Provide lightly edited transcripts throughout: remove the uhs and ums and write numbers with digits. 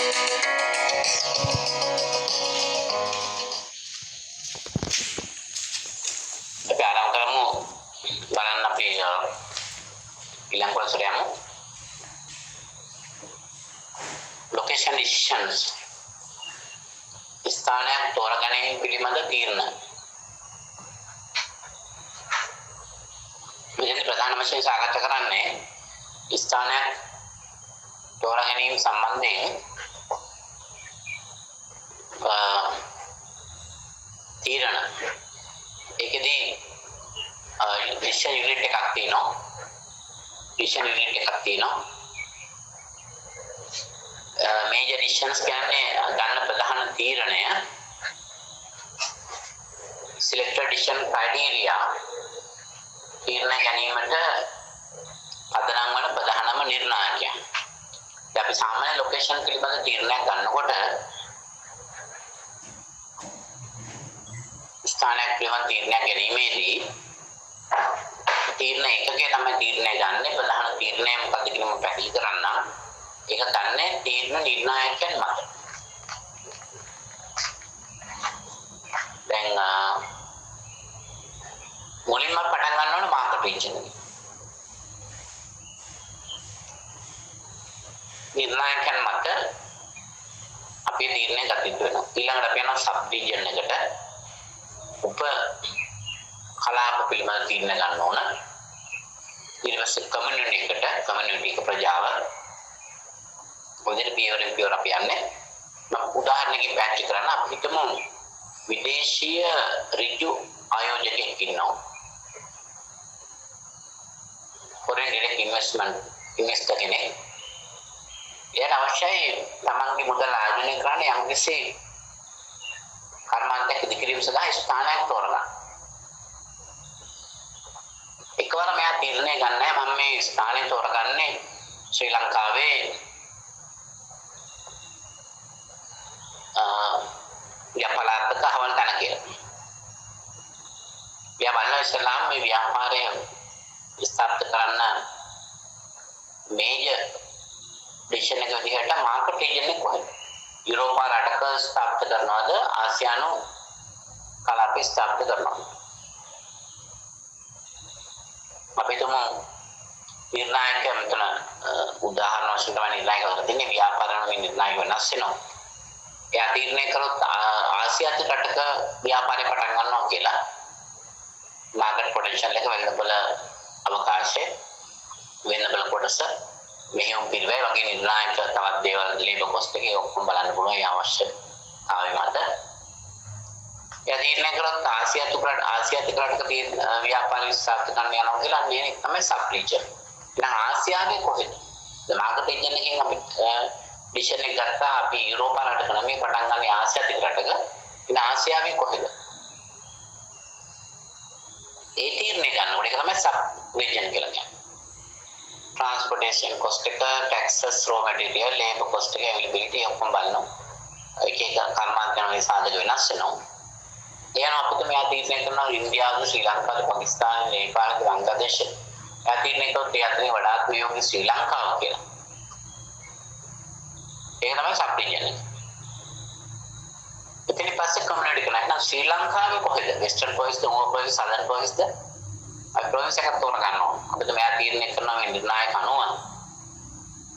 Tapi alam kamu බලන්න අපි ඊළඟ කොටසට යමු. Location decisions. ස්ථානයක් තෝරාගැනීම පිළිබඳ තීරණ. මෙතන ප්‍රධාන වශයෙන් සාකච්ඡා කරන්නේ ස්ථානයක් තෝරාගැනීම සම්බන්ධයෙන් තීරණ. ඒකෙදී decision unit එකක් තියෙනවා. decision unit එකක් තියෙනවා. major decisions කියන්නේ ගන්න ප්‍රධාන තීරණය. selected decision criteria තීරණ ගැනීමට පදනම් වන ප්‍රධානම නිර්ණායකයන්. අපි සාමාන්‍ය ලොකේෂන් පිළිබඳ තීරණයක් ගන්නකොට ස්ථානයක් පිළිබඳ තීරණයක් ගැනීමේදී තීරණ එකකේ තමයි තීරණය ගන්න. ප්‍රධාන තීරණය මොකක්ද කියලා මම පැහැදිලි කරන්න. ඒක ගන්න තීරණ නිර්ණායකයන් මත. දැන් මුලින්ම පටන් ගන්න ඕනේ මාකට් රීජන් එකේ. නිර්ණායකයන් මත අපි තීරණය ගත යුතු වෙනවා. ඊළඟට අපි යනවා සබ් රීජන් එකට. උප කලාප පිළිබඳ තීරණ ගන්න ඕන. ඊට පස්සේ කමියුනිටි එකට කමියුනිටි එක ප්‍රජාව පොඩි පියවරෙන් අපි යන්නේ. මම උදාහරණයකින් පැහැදිලි කරන්න. අපි හිතමු විදේශීය ඍජු ආයෝජකයෙක් ඉන්නවා. foreign direct investor කෙනෙක්. එයාට අවශ්‍යයි තමන්ගේ මුදල් ආයෝජනය කරන්න යම්කිසි කර්මාන්තයක් ඉදිකිරීම සඳහා ස්ථානයක් තෝරගන්න. එකවර මෙයා තීරණය ගන්නෑ මම මේ ස්ථානය තෝරගන්නේ ශ්‍රී ලංකාවේ යපලාත්තක හවල් තැන කියලා. එයා බලනවා ඉස්ලාම් මේ ව්‍යාපාරය ස්ථාපිත කරන්න මේජර් ඩිසිෂන් එක විදිහට මාකට් රීජන් එක කොහෙද? යුරෝපා රටක ස්ථාපිත කරනවද? ආසියානු කලාපය ස්ථාපිත කරනවද? අපි තුමු නිර්ණායක මෙතන උදාහරණ වශයෙන් තමයි නිර්ණායක කරලා තින්නේ. ව්‍යාපාරන මේ නිර්ණායක වෙනස් වෙනවා. එයා තීරණය කරොත් ආසියානු රටක ව්‍යාපාරය පටන් ගන්නවා කියලා මාකට් පොටෙන්ෂල් එක වෙනබල අවකාශය වෙනබල කොටස මෙහෙම පිළිවෙල වගේ නිර්ණායක තවත් දේවල් ලේබර් කොස්ට් එකේ ඔක්කොම බලන්න පුළුවන්. ඒ අවශ්‍යතාවය මත එයා තීරණය කරොත් ආසියානු රටක තියෙන ව්‍යාපාර විස්තර කරන්න යනවා කියලා මේ තමයි සබ් රීජන්. දැන් ආසියාවේ කොහෙද? මාකට් රීජන් එකෙන් අපි ඩිසිෂන් එක ගත්තා අපි යුරෝපා රටක නෙමෙයි පටන් ගන්නේ ආසියාතික රටක. ඉතින් ආසියාවේ කොහෙද? ඒ තීරණය ගන්නකොට ඒක තමයි සබ් රීජන් කියලා කියන්නේ. ट्रांसपोर्टेशन कॉस्ट का taxes raw material labour cost का अवेलेबिलिटी ඔක්කොම බලනවා. එක එක කර්මාන්තයන්ගේ සාධක වෙනස් වෙනවා. එයන අපිට මේ තීරණය කරනවා ඉන්දියාව, ශ්‍රී ලංකාව, පාකිස්තාන, නේපාල, බංග්ලාදේශ. ඒ තීරණය කරොත් ඒ අතරින් වඩාත් ප්‍රයෝගී ශ්‍රී ලංකාව කියලා. ඒක තමයි සබ් රීජන් එක. ඊට පස්සේ කමියුනිටි කරනවා. ශ්‍රී ලංකාවේ කොහෙද? වෙස්ටර්න් ප්‍රොවින්ස්ද, ඕවර් ප්‍රොවින්ස්, සදර්න් ප්‍රොවින්ස්ද? අපි ප්‍රොවින්ස් එකක් තෝරගන්නවා. අපිට මෙයා තීරණය කරනවා මේ නිර්ණායක අනුව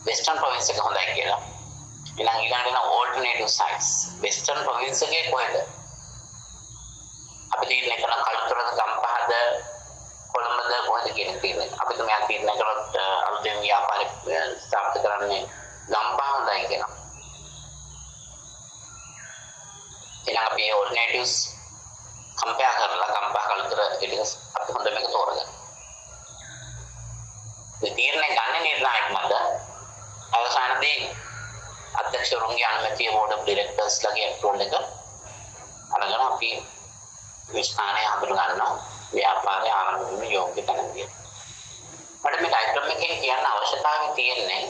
වෙස්ටර්න් ප්‍රොවින්ස් එක හොඳයි කියලා. ඊළඟට එන ඕල්ටර්නේටිව් සයිට්ස්. වෙස්ටර්න් ප්‍රොවින්ස් එකේ කොහෙද? අපි තීරණය කරන කලුතරද, ගම්පහද, කොළඹද කොහෙද කියන තීරණය. අපිට මෙයා තීරණය කරොත් අලුතෙන් ව්‍යාපාරය ස්ථාපිත කරන්නේ ගම්පහ හොඳයි කියලා. ඊළඟ අපි ඕල්ටර්නේටිව්ස් කම්පෙයාර් කරලා ගම්පහ කලුතර ටික අපි හොඳ මේක තෝරගන්න. මේ තීරණය ගන්න නිර්ණායක මත අවසානයේදී අධ්‍යක්ෂවරුන්ගේ අනුමැතිය බෝඩ් ඔෆ් ඩිරෙක්ටර්ස්ලාගේ ඇප්‍රූවල් එක අරගෙන අපි විස්ථානය හඳුනා ගන්නවා ව්‍යාපාරය ආරම්භ කරන යෝග්‍ය තැනදී. මට මේ ඩයග්‍රෑම් එකේ කියන්න අවශ්‍යතාවය තියෙන්නේ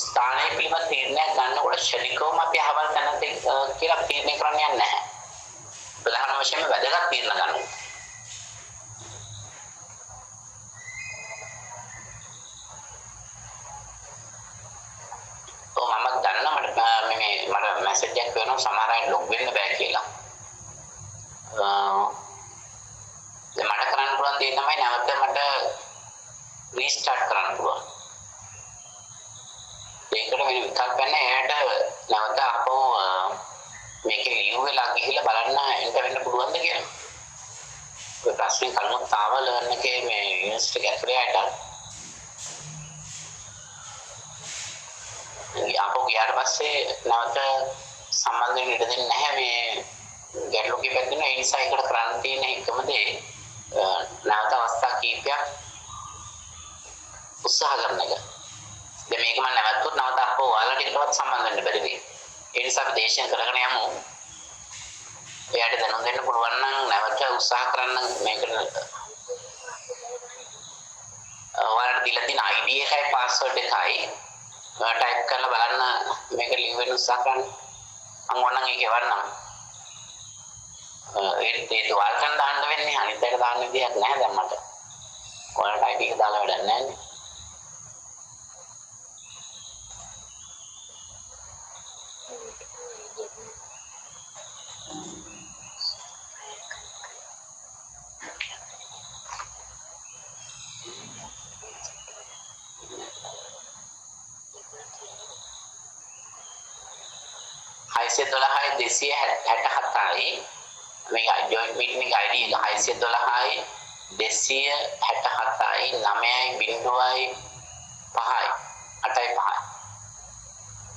ස්ථානයේ පිළිබඳ තීරණයක් ගන්නකොට ශනිකවම අපි අහවල් තැනට කියලා තීරණය කරන්න යන්නේ නැහැ. ප්‍රධාන වශයෙන්ම වැදගත් තීරණ ගන්නවා. මම මැසේජ් එකක් වෙනවා සමහර අය ලොග් වෙන්න බෑ කියලා. දැන් මට කරන්න පුළුවන් දේ තමයි නැවත මට රීස්ටාර්ට් කරන්න පුළුවන්. ඒකට වෙන විකල්පයක් නැහැ. එයාට නැවත ආපහු මේකේ ලියු වෙලා ගිහිල්ලා බලන්න එන්ට වෙන්න පුළුවන්ද කියලා. ඔය ප්‍රශ්නේ කලින් තාම ලර්න් එකේ මේ යුනිවර්සිටි එක ඇතුලේ ආයත ආපහු ගියාට පස්සේ නැවත සම්බන්ධ වෙන්න ඉඩ දෙන්නේ නැහැ මේ ගැටලු කීපයක් දෙනවා. ඒ නිසා ඒකට කරන්න තියෙන එකම දේ නැවත අවස්ථා කීපයක් උත්සාහ කරන එක. දැන් මේක මම නැවතුත් නැවත අපෝ ඔයාලට එකටවත් සම්බන්ධ වෙන්න බැරි වෙයි. ඒ නිසා අපි දේශන කරගෙන යමු. එයාට දැනුම් දෙන්න පුළුවන් නම් නැවත උත්සාහ කරන්න මේකට ඔයාලට දීලා තියෙන ID එකයි පාස්වර්ඩ් එකයි ටයිප් කරලා බලන්න මේක ලින්ක් වෙන්න උත්සාහ කරන්න. මම ඕනනම් ඒක එවන්නම්. ඒ ඔයාලට දාන්න වෙන්නේ අනිත් එකට දාන්න විදියක් නැහැ දැන් මට. ඔයාලට ID එක දාලා වැඩක් නැහැ නේ. IC 12යි 267යි මේ ජොයින්ට් මීටින් එක ID එක 612යි 267යි 9යි 0යි 5යි 8යි 5යි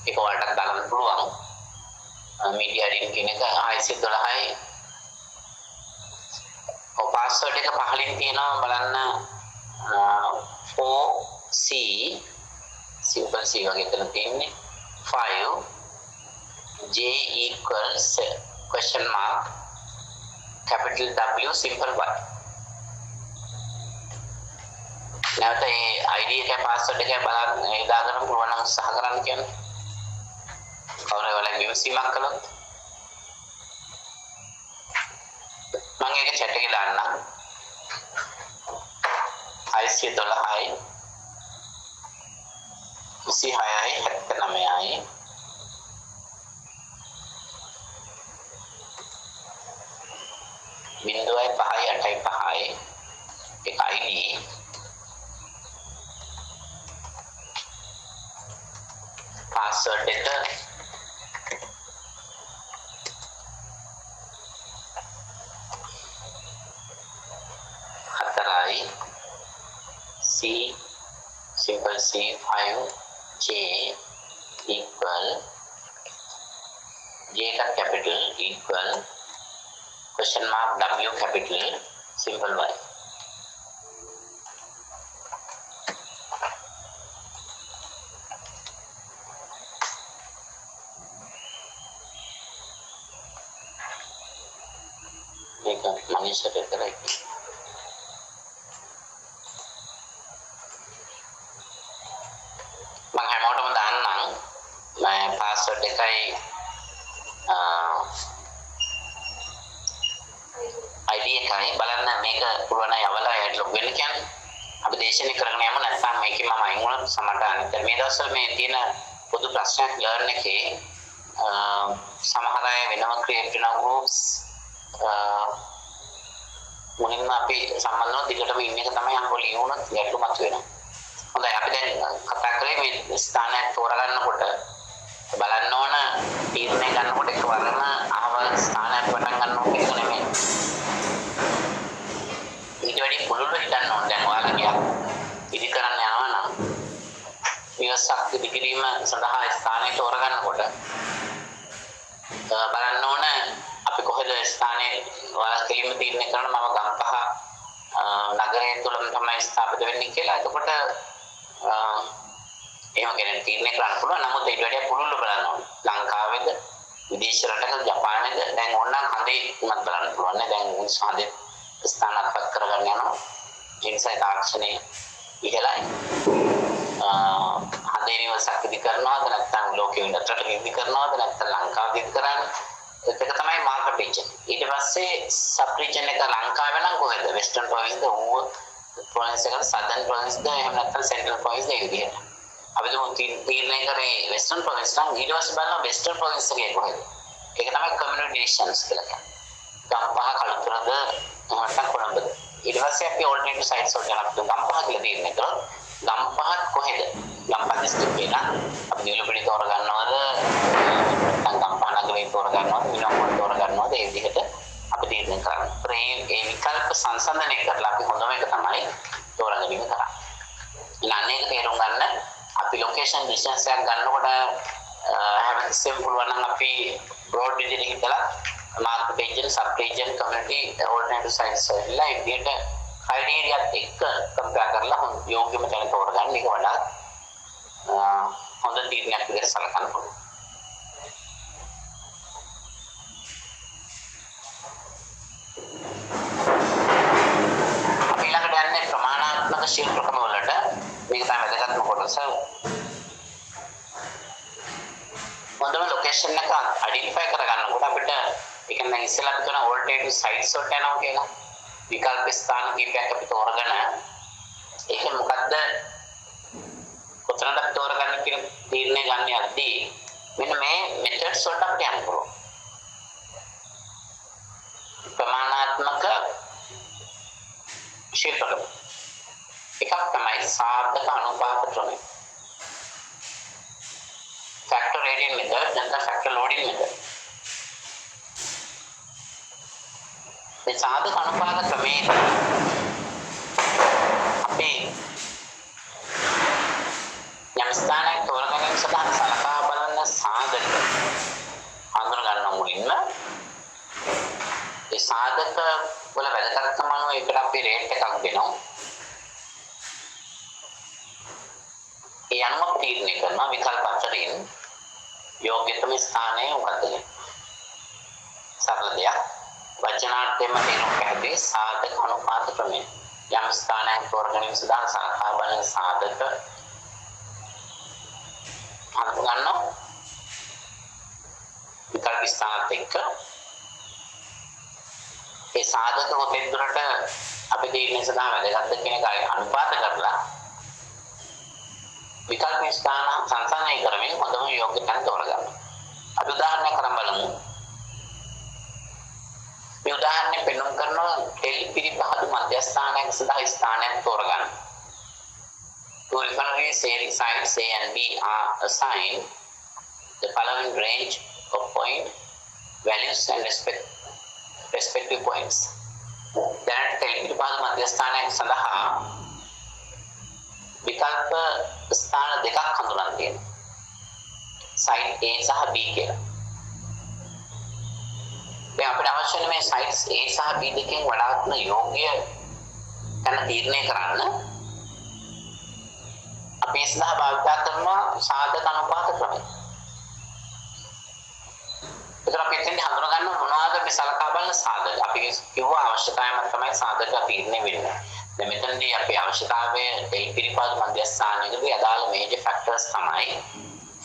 ඒක වලට දාන්න පුළුවන් මීඩියා රින් කියන එක IC 12යි ඔය පාස්වර්ඩ් එක පහලින් තියෙනවා බලන්න 4C simple C වගේ එතන තියෙන්නේ 5 J equals question mark capital W simple Y. නැවත ඒ ID එකේ password එකේ බලන්න ඒ දාගන්න පුළුවන් නම් උත්සාහ කරන්න කියන්නේ. කවුරු වල විමසීමක් කළොත් මම ඒක chat එකේ දාන්නම්. IC 12යි 26යි 79යි बिंदुයි 5යි 8යි 5යි එක ID password එක 4යි C simple C 5 J equal J का capital equal question mark W capital simple Y. ඒක මනිෂට කරයි. මම හැමෝටම දාන්නම් මම පාස්වර්ඩ් එකයි ID එකයි බලන්න මේක පුළුවන් අය අවලා ඇඩ් ලොග් වෙන්න කියන්නේ අපි දේශනේ කරගෙන යමු නැත්නම් මේකේ මම අයින් වුණොත් සමහරට අනිත් මේ දවස්වල මේ තියෙන පොදු ප්‍රශ්නයක් ලර්න් එකේ සමහර අය වෙනම ක්‍රියේට් වෙන groups මුලින්ම අපි සම්බන්ධව දිගටම ඉන්න එක තමයි අහවල ලියුණොත් ගැටලු මතුවෙනවා. හොඳයි අපි දැන් කතා කරේ මේ ස්ථානයක් තෝරගන්නකොට බලන්න ඕන තීරණය ගන්නකොට එකවරම අහවල් ස්ථානයක් පටන් ගන්න ඕනේ ඒක නෙමෙයි. ඊට වැඩි පුළුල් හිතන්න ඕනේ දැන් ඔයාලා ගියා. ඉදි කරන්න යනවා නම් විවසක් ඉදිකිරීම සඳහා ස්ථානය තෝරගන්නකොට බලන්න ඕන අපි කොහෙද ස්ථානයේ ඔයාලා කෙලින්ම තීරණය කරන මම ගම්පහ නගරය තුළම තමයි ස්ථාපිත වෙන්නේ කියලා. එතකොට එහෙම කෙනෙක් තීරණය කරන්න පුළුවන්. නමුත් ඊට වැඩි පුළුල්ව බලන්න ඕනේ. ලංකාවේද විදේශ රටක ජපානයේද දැන් ඕනනම් හදේ උනත් බලන්න පුළුවන් නේ. දැන් මිනිස්සු හදේ ස්ථානපත් කරගන්න යනවා. ඒ නිසා තාක්ෂණයේ ඉහළයි. හදේ නිවසක් ඉදි කරනවාද නැත්නම් ලෝකෙ වෙන රටක ඉදි කරනවාද නැත්නම් ලංකාවේ ඉදි කරන්නේ. ඒක තමයි මාකට් රීජන්. ඊට පස්සේ සබ් රීජන් එක ලංකාවේ නම් කොහෙද? වෙස්ටර්න් ප්‍රොවින්ස්ද ඌව ප්‍රොවින්ස් එකද සදර්න් ප්‍රොවින්ස්ද එහෙම නැත්නම් සෙන්ට්‍රල් ප්‍රොවින්ස්ද ඒ විදිහට. අපි දුමු තීරණය කරේ වෙස්ටර්න් ප්‍රොවින්ස් නම් ඊට පස්සේ බලනවා වෙස්ටර්න් ප්‍රොවින්ස් එකේ කොහෙද. ඒක තමයි කමියුනිටි ඩිසිෂන්ස් කියලා කියන්නේ. ගම්පහ කලුතරද නැත්නම් කොළඹද. ඊට පස්සේ අපි ඕල්ටර්නේටිව් සයිට්ස් වලට යනවා. ගම්පහ කියලා තීරණය කරොත් ගම්පහත් කොහෙද? ගම්පහ දිස්ත්‍රික්කේ නම් අපි නිලුපිණි තෝර ගන්නවද? නැත්නම් ගම්පහ නගරේ තෝර ගන්නවද? විනෝඩ තෝර ගන්නවද? ඒ විදිහට අපි තීරණය කරනවා. ඒ විකල්ප සංසන්දනය කරලා අපි හොඳම එක තමයි තෝරාගැනීම කරන්නේ. ඊළඟ එක තේරුම් ගන්න අපි ලොකේෂන් ඩිස්ටන්ස් එකක් ගන්නකොට හැමතිස්සෙම පුළුවන් නම් අපි බ්‍රෝඩ් විදිහට හිතලා market region, sub region, community, alternative sites වලලා ඒ විදිහට ක්‍රයිටීරියාත් එක්ක කම්පෙයාර් කරලා යෝග්‍යම තැන තෝරගන්න එක වඩාත් හොඳ තීරණයක් විදිහට සලකන්න පුළුවන්. අපි ළඟට යන්නේ ප්‍රමාණාත්මක ශිල්පකම වලට. මේක තමයි වැදගත්ම කොටස. හොඳම ලොකේෂන් එක අයිඩෙන්ටිෆයි කරගන්නකොට අපිට ඒ කියන්නේ ඉස්සෙල්ලා අපි කරන ඕල්ටර්නේටිව් සයිට්ස් වලට යනවා කියලා. විකල්ප ස්ථාන කීපයක් අපි තෝරගෙන ඒක මොකද්ද කොතනද අපි තෝරගන්න කියන තීරණය ගන්න යද්දී මෙන්න මේ මෙතඩ්ස් වලට අපිට යන්න පුළුවන්. ප්‍රමාණාත්මක ශිල්පකම එකක් තමයි සාර්ථක අනුපාත ක්‍රමය. factor gradient method නැත්නම් factor loading method. මේ සාධක අනුපාත ක්‍රමයේ අපි යම් ස්ථානයක් තෝරගැනීම සඳහා සලකා බලන සාධක හඳුන ගන්න මුලින්ම ඒ සාධක වල වැදගත්කම අනුව ඒකට අපි රේට් එකක් දෙනවා. ඒ අනුව තීරණය කරනවා විකල්ප අතරින් යෝග්‍යතම ස්ථානය මොකක්ද කියලා. සරල දෙයක්. වචනාර්ථයෙන්ම තේරුම් පැහැදිලි සාධක අනුපාත ක්‍රමය. යම් ස්ථානයක් තෝරගැනීම සඳහා සලකා බලන සාධක හඳුනගන්නවා. විකල්ප ස්ථානත් එක්ක ඒ සාධක කොතෙන් දුරට අපි තීරණය සඳහා වැදගත්ද කියන එක අනුපාත කරලා විකල්ප ස්ථාන සංසන්දනය කරමින් හොඳම යෝග්‍ය තැන තෝරගන්න. අපි උදාහරණයක් කරන් බලමු. මේ උදාහරණය පෙන්වන්න කරනවා තෙල් පිරිපහදු මධ්‍යස්ථානයක සඳහා ස්ථානයක් තෝරගන්න. To refinery sites A and B are assigned the following range of point values and respective points. දැනට තෙල් පිරිපහදු මධ්‍යස්ථානයක සඳහා විකල්ප ස්ථාන දෙකක් හඳුනන්න තියෙනවා. සයිට් A සහ B කියලා. දැන් අපිට අවශ්‍ය මේ සයිට්ස් A සහ B දෙකෙන් වඩාත්ම යෝග්‍ය තැන තීරණය කරන්න අපි සඳහා භාවිත කරන සාධක අනුපාත ක්‍රමය. ඒතර අපි එතෙන්දී හඳුනා ගන්න මොනවාද මේ සලකා බලන සාධක. අපි කිව්ව අවශ්‍යතාවයක් තමයි සාධක තීරණය වෙන්නේ. දැන් මෙතනදී අපේ අවශ්‍යතාවය තෙල් පිරිපහදු මධ්‍යස්ථානයකදී අදාළ මේජර් ෆැක්ටර්ස් තමයි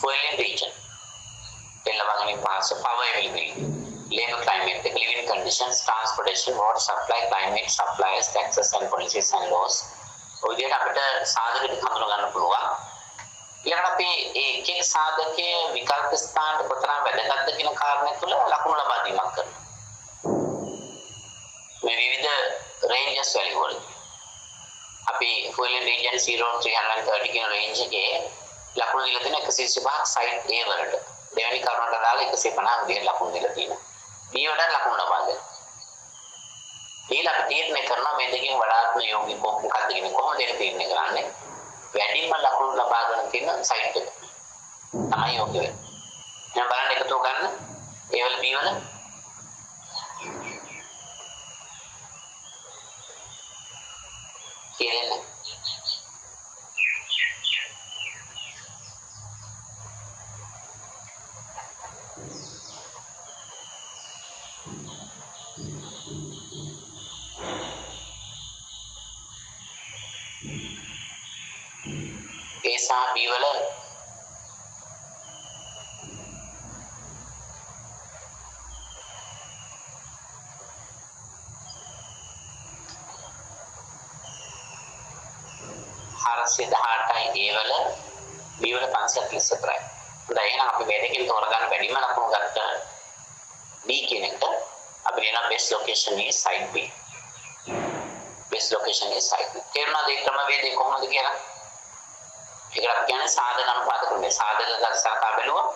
fueling region, තෙල් ලබාගැනීම පහසු, power availability, labor climate, living conditions, transportation, water supply, climate, suppliers, taxes and policies and laws. ඔය විදිහට අපිට සාධක ටික හඳුනා ගන්න පුළුවන්. ඊළඟට අපි එක එක සාධකයේ විකල්ප ස්ථානට කොතරම් වැදගත්ද කියන කාරණය තුළ ලකුණු ලබා දීමක් කරනවා. මේ විවිධ ranges value වල අපි fueling region 0 330 කියන range එකේ ලකුණු දීලා තියෙන 125ක් site A වලට. දෙවෙනි කරුණට දාලා 150 විදිහට ලකුණු දීලා තියෙනවා. B වලට ලකුණු ලබා දෙනවා. ඊළඟ තීරණය කරනවා මේ දෙකෙන් වඩාත්ම යෝගී මොකක්ද කියන කොහොමද ඒක තීරණය කරන්නේ? වැඩිම ලකුණු ලබාගෙන තියෙන site එක තමයි යෝග්‍ය වෙන්නේ. එහෙනම් බලන්න එකතු ගන්න. A වල B වල කියන්නේ A සහ B වල හාරසිය 18යි A වල B වල 544යි. හොඳයි එහෙනම් අපි මේ දෙකෙන් තෝරගන්න බැරිම ලකුණු ගත්ත B කියන එක අපි කියනවා best location is site B. best location is site B. තේරුණාද මේ ක්‍රමවේදය කොහොමද කියලා? ඒකට අපි කියන්නේ සාධක අනුපාත ක්‍රමය. සාධක දර්ශකතා බැලුවා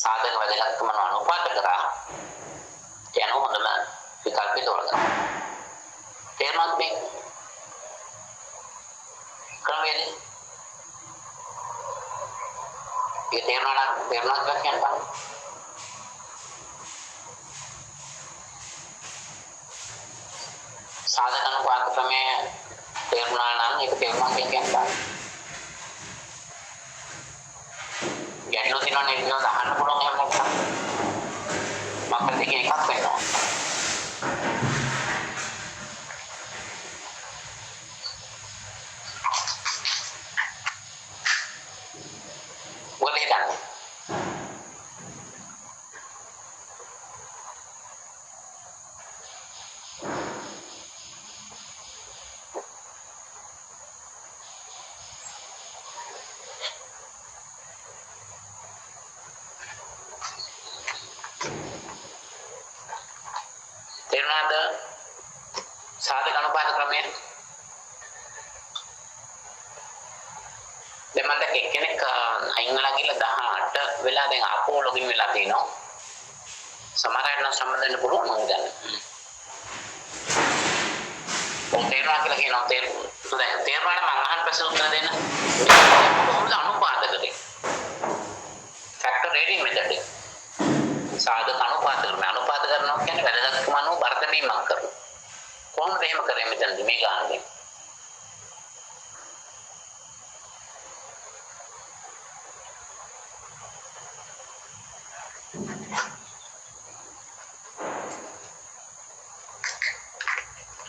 සාධක වැදගත්කම අනුපාත කරා යන හොඳම විකල්පය තෝරගන්න. තේරුණාද මේ ක්‍රමවේදය? ये තේරුණාද කියන්නේ? සාධක අනුපාත ක්‍රමය තේරුණා නම් ඒක තේරුණා කියන්නේ ගැටලු තියෙනවා නේද කියලා අහන්න පුළුවන් එහෙම නැත්නම් මම දෙකේ එකක් වෙනවා. ඔලේ ගන්න. තේරුණාද සාධක අනුපාත ක්‍රමය? දැන් මම දැන් එක්කෙනෙක් අයින් වෙලා ගිහලා 18 වෙලා දැන් ආපහු ලොගින් වෙලා තිනවා. සමහර අය නම් සම්බන්ධ වෙන්න පුළුවන් මම දන්නේ. ඔය තේරුණා කියලා කියනවා තේරුණාට මම අහන්න ප්‍රශ්න උත්තර දෙන්න. කොහොමද අනුපාත කරන්නේ? ෆැක්ටර් රේටින් මෙතඩ් එක. සාධක අනුපාත කරනවා. අනුපාත කරනවා කියන්නේ වැදගත්කම අනුව වර්ධ වීමක් කරනවා. කොහොමද එහෙම කරන්නේ මෙතනදී මේ ගානදී?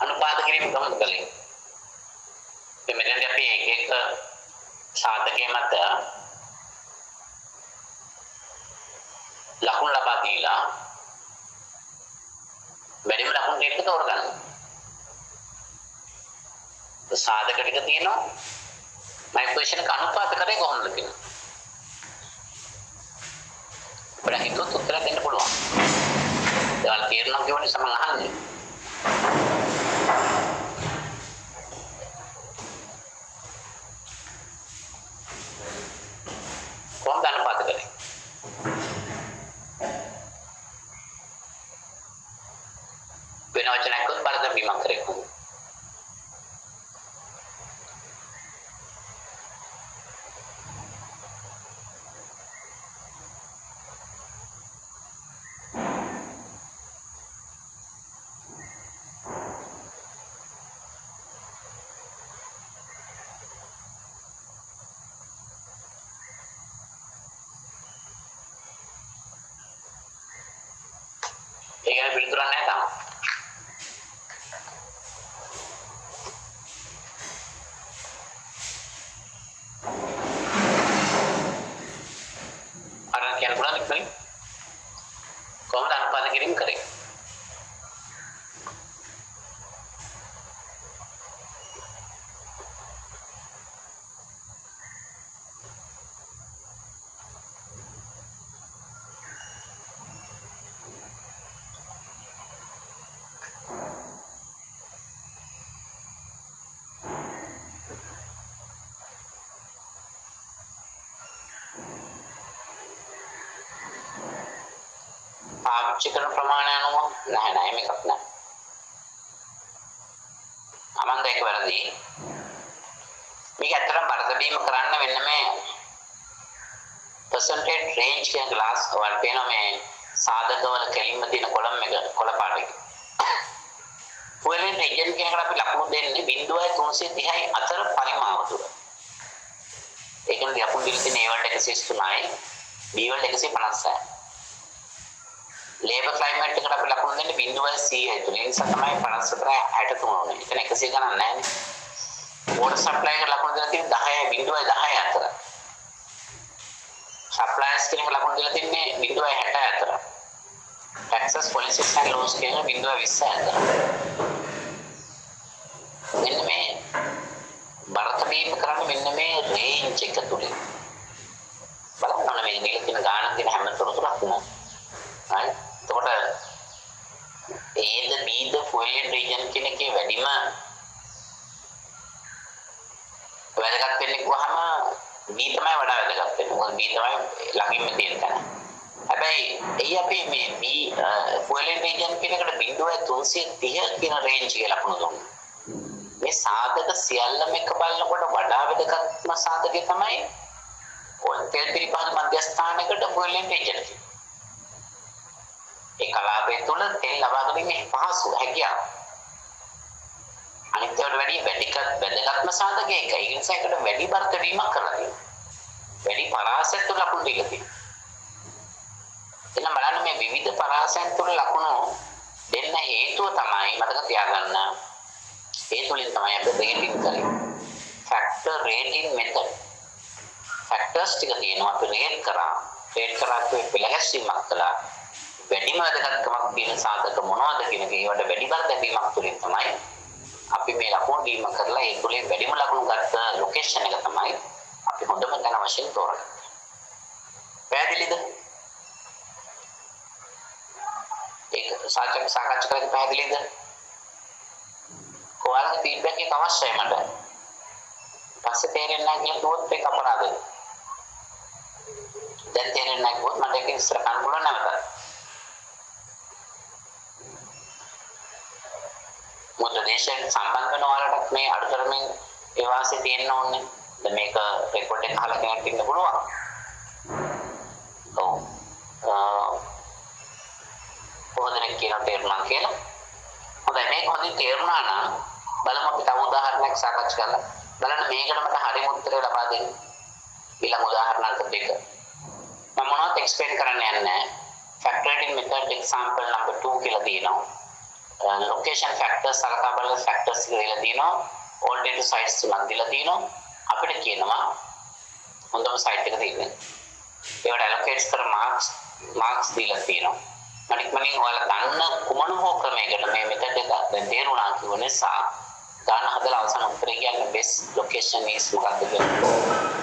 අනුපාත කිරීම කොහොමද කරන්නේ? මෙතනදී අපි එක එක සාධකයේ මත ලකුණු ලබා දීලා වැඩිම ලකුණු ටික තෝරගන්න. සාධක ටික තියෙනවා. මම ඉක්වේෂන් එක අනුපාත කරේ කොහොමද කියලා. අපිට හිතුවත් උත්තර දෙන්න පුළුවන්. ඒගොල්ලෝ තේරුණා කියවනේ සමන් අහන්නේ. කොහොමද අනුපාත කරේ? වෙන වචනයක්වත් වර්ධ වීමක් කරේ කොහොමද? ඒ ගැන පිළිතුරක් නැහැ තාම. අර කියන පුළුවන් ඉතින් කොහොමද අනුපාත කිරීම කරේ? පාවිච්චි කරන ප්‍රමාණය අනුව නැහැ මේකක් නැහැ. අමන්ද ඒක වැරදි. මේක ඇත්තටම වර්ධ වීම කරන්න වෙන්න මේ percentage range කියන ක්ලාස් වල පේන මේ සාධකවල කෙලින්ම තියෙන කොලම් එක කොළ පාට එක. fuel region කියන එකට අපි ලකුණු දෙන්නේ 0.330යි අතර පරිමාව තුල. ඒ කියන්නේ ලකුණු දෙක තියෙන A වලට 133යි B වලට 156යි. ලේබර් ක්ලයිමේට් එකට අපි ලකුණු දෙන්නේ 0.100යි තුල. ඒ නිසා තමයි 54 63 වුනේ. එතන 100 ගණන් නැහැ නේ. වෝටර් සප්ලයි එකට ලකුණු දෙලා තියෙන්නේ 10යි 0.10යි අතර. සප්ලයර්ස් කෙනෙක් ලකුණු දෙලා තින්නේ 0.60 අතර. ටැක්සස් පොලිසිස් and laws කියන 0.20 අතර. මෙන්න මේ බරත බීම කරන්නේ මෙන්න මේ රේන්ජ් එක තුලින්. වැදගත් වෙන්නේ කොහම B තමයි වඩා වැදගත් වෙන්නේ. මොකද B තමයි ළඟින්ම තියෙන තැන. හැබැයි එයි අපි මේ B ෆුවලෙන් රීජන් කියන එකට 0.330 කියන රේන්ජ් එක ලකුණු දුන්නා. මේ සාධක සියල්ලම එක බලනකොට වඩා වැදගත්ම සාධකය තමයි තෙල් පිළිපහන මධ්‍යස්ථානයකට ෆුවලෙන් රීජන් එක. ඒ කලාපය තුළ තෙල් ලබා ගැනීමේ පහසු හැකියාව. අනිත් ඒවාට වැඩි වැදගත්ම සාධකය ඒකයි. ඒ නිසා ඒකට වැඩි බර්ත වීමක් කරලා තියෙනවා. වැඩි පරාසයක් තුළ ලකුණු දීලා තියෙනවා. එහෙනම් බලන්න මේ විවිධ පරාසයන් තුළ ලකුණු දෙන්න හේතුව තමයි මතක තියාගන්න. ඒ තුලින් තමයි අපි රේටින් කරන්නේ. Factor rating method. ෆැක්ටර්ස් ටික තියෙනවා අපි රේට් කරා. රේට් කරාට පිළගැස්වීමක් කළා. වැඩිම වැදගත්කමක් තියෙන සාධක මොනවද කියන එක ඒවට වැඩි බර දැමීමක් තුලින් තමයි අපි මේ ලකුණු දීම කරලා ඒ තුලින් වැඩිම ලකුණු ගත්ත ලොකේෂන් එක තමයි අපි හොඳම දැන වශයෙන් තෝරගන්නේ. පැහැදිලිද? ඒක සාකච්ඡා කරලා පැහැදිලිද? කොහොමද ෆීඩ්බැක් එක අවශ්‍යයි මට. පස්සේ තේරෙන්නේ නැහැ කියලා කිව්වොත් ඒක අපරාධයි. දැන් තේරෙන්නේ නැහැ කිව්වොත් මට ඒක ඉස්සර ගන්න පුළුවන් නැවත. මොකද දේශයෙන් සම්බන්ධ වෙන ඔයාලටත් මේ අඩුතරමින් ඒ වාසිය තියෙන්න ඕනේ. දැන් මේක රෙකෝඩ් එක අහලා කෙනෙක් ඉන්න පුළුවන්. ඔව්. කොහොමද කියන තේරුණා කියලා. හොඳයි මේක හොඳින් තේරුණා නම් බලමු අපි තව උදාහරණයක් සාකච්ඡා කරලා බලන්න මේකට මට හරිම උත්තරය ලබා දෙන්න. ඊළඟ උදාහරණයක් දෙක. මම මොනවද එක්ස්ප්ලেইন කරන්න යන්නේ. factoring method example number 2 කියලා දිනනවා. location factors සලකා බලන factors කියලා දිනනවා. all data sites තුනක් දීලා තිනවා. අපිට කියනවා හොඳම site එක තියෙන්නේ. ඒවට allocate කර marks දීලා තිනවා. මනිකමනින් ඔයාලා දන්න කුමන හෝ ක්‍රමයකට මේ මෙතඩ් එක දැන් තේරුණා කියව නිසා ගන්න හදලා අවසන් උත්තරේ කියන්නේ best location is මොකක්ද කියලා.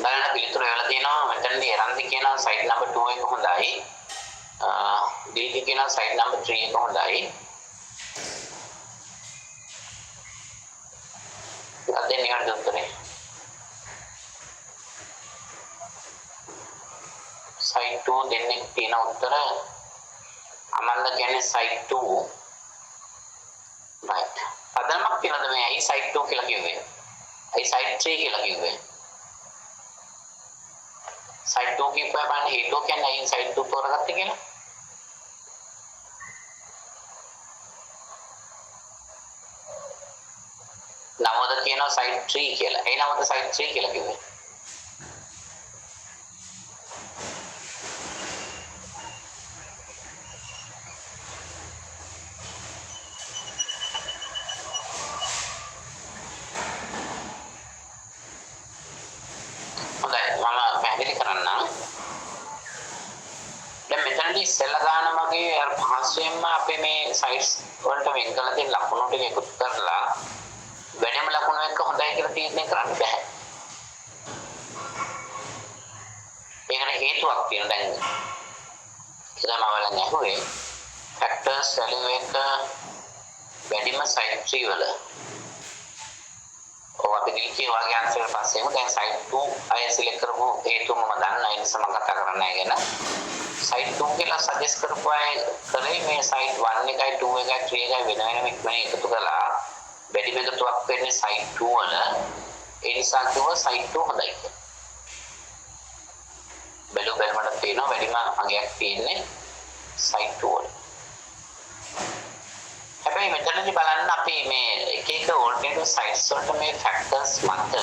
බලන්න පිළිතුර එවලා තියෙනවා මෙතනදී එරන්දි කියනවා සයිට් නම්බර් 2 එක හොඳයි. දීටි කියනවා සයිට් නම්බර් 3 එක හොඳයි. අද නිකන් උත්තරේ. සයිට් 2 දෙන්නේ තියෙන උත්තර අමන්ද කියන්නේ සයිට් 2 right. පදනමක් තියෙනවද මේ ඇයි සයිට් 2 කියලා කිව්වේ? ඇයි සයිට් 3 කියලා කිව්වේ? සයිට් 2 කියපුවා බලන්න හේතුව කියන්නේ ඇයි සයිට් 2 තෝරගත්තේ කියලා? නවද කියනවා සයිට් 3 කියලා. ඇයි නවද සයිට් 3 කියලා කිව්වේ? ඉස්සෙල්ලා ගන්න මගේ අර පහසුවෙන්ම අපේ මේ සයිට්ස් වලට වෙන් කරලා තියෙන ලකුණු ටික එකතු කරලා වැඩිම ලකුණු එක හොඳයි කියලා තීරණය කරන්න බෑ. ඒකට හේතුවක් තියෙනවා දැන්. ඉතින් මම වලන් ඇහුවේ ෆැක්ටර්ස් වැලියු එක වැඩිම සයිට් 3 වල. ඔව් අපි දිලිකේ වගේ ආන්සර් එක පස්සේ දැන් සයිට් 2 අය සිලෙක්ට් කරපු හේතුව මම දන්නා ඒ නිසා මම කතා කරන්නේ නැහැ ගැන. සයිට් 2 කියලා සජෙස්ට් කරපු අය කරේ මේ සයිට් 1 එකයි 2 එකයි 3 එකයි වෙන වෙනම ඉක්මනින් එකතු කරලා වැඩිම එකතුවක් වෙන්නේ සයිට් 2 වල. ඒ නිසා කිව්වා සයිට් 2 හොඳයි කියලා. බැලුමට තියෙනවා වැඩිම අගයක් තියෙන්නේ සයිට් 2 වල. හැබැයි මෙතනදී බලන්න අපි මේ එක එක ඕල්ටර්නේටිව් සයිට්ස් වලට මේ ෆැක්ටර්ස් මත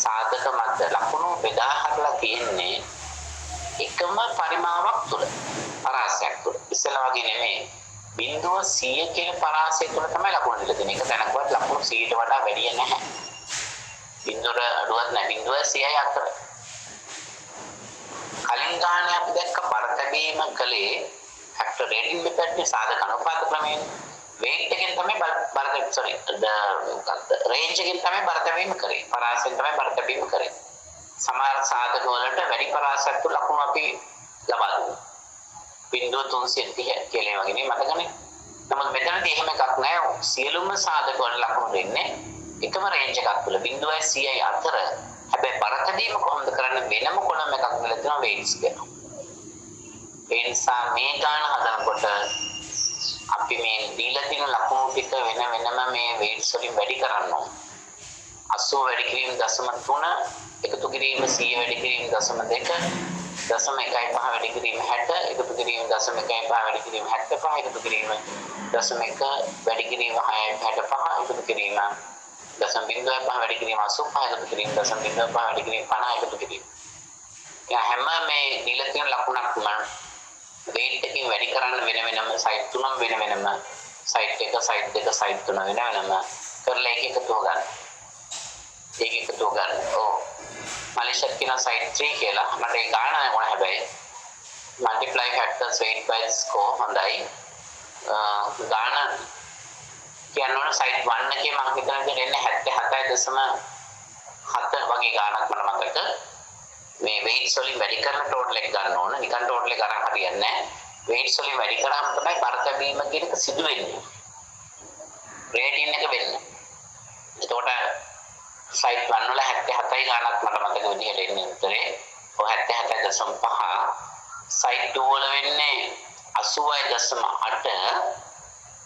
සාධක මත ලකුණු බෙදා හදලා තියෙන්නේ එකම පරිමාවක් තුල පරාසයක් තුල. ඉස්සෙල්ලා වගේ නෙමෙයි. බිඳුව 100 කියන පරාසය තුල තමයි ලකුණු දීලා තියෙන්නේ. ඒක දැනගවත් ලකුණු 100ට වඩා වැඩි නැහැ. බිඳුවර අඩුවක් නැහැ. බිඳුව 100යි අතර. කලින් ගානේ අපි දැක්ක බරතැබීම කලේ ෆැක්ටර් රේටින් මෙතඩ් සාධක අනුපාත ක්‍රමයෙන් weight එකෙන් තමයි range එකෙන් තමයි බරතැබීම කරේ. පරාසයෙන් තමයි බරතැබීම කරේ. සමහර සාධක වලට වැඩි පරාසයක් තුල ලකුණු අපි ලබා දුන්නා. බිඳුව 330 කියලා වගේ නේ මතකනේ. නමුත් මෙතනදී එහෙම එකක් නැහැ. සියලුම සාධක වල ලකුණු දෙන්නේ එකම රේන්ජ් එකක් තුල. බිඳුවයි 100යි අතර. හැබැයි බරතැබීම කොහොමද කරන්නේ වෙනම කොලම් එකක් වල තියෙනවා weights කියනවා. ඒ නිසා මේ ගාන හදනකොට අපි මේ දීලා තියෙන ලකුණු ටික වෙන වෙනම මේ weights වලින් වැඩි කරන්න ඕන. 80 වැඩි කිරීම 0.3 එකතු කිරීම 100 වැඩි කිරීම 0.2 0.15 වැඩි කිරීම 60 එකතු කිරීම 0.15 වැඩි කිරීම 75 එකතු කිරීම 0.1 වැඩි කිරීම 65 එකතු කිරීම 0.05 වැඩි කිරීම 85 එකතු කිරීම 0.05 වැඩි කිරීම 50 එකතු කිරීම. යා හැම මේ දීලා තියෙන ලකුණක්ම weight එකකින් වැඩි කරන්න වෙන වෙනම සයිට් තුනම වෙන වෙනම සයිට් එක සයිට් දෙක සයිට් තුන වෙන වෙනම කරලා එක එකතු ගන්න. ඒක එකතු ගන්න. ඔව්. මලේසියාත් කියන සයිට් 3 කියලා මට ඒ ගාන ඕන හැබැයි multiply factors weight by score හොඳයි. ගාන කියනවනේ සයිට් 1 එකේ මම හිතන දේ දෙන්නේ 77.7 වගේ ගානක් මට මතක. මේ weights වලින් වැඩි කරන total එක ගන්න ඕන. නිකන් total එක අරන් හරියන්නේ නැහැ. weights වලින් වැඩි කරාම තමයි බරතැබීම කියන එක සිදු වෙන්නේ. rating එක වෙන්නේ. එතකොට සයිට් 1 වල 77යි ගානක් මට මතක විදිහට එන්නේ උත්තරේ. ඔය 77.5 සයිට් 2 වල වෙන්නේ 80.8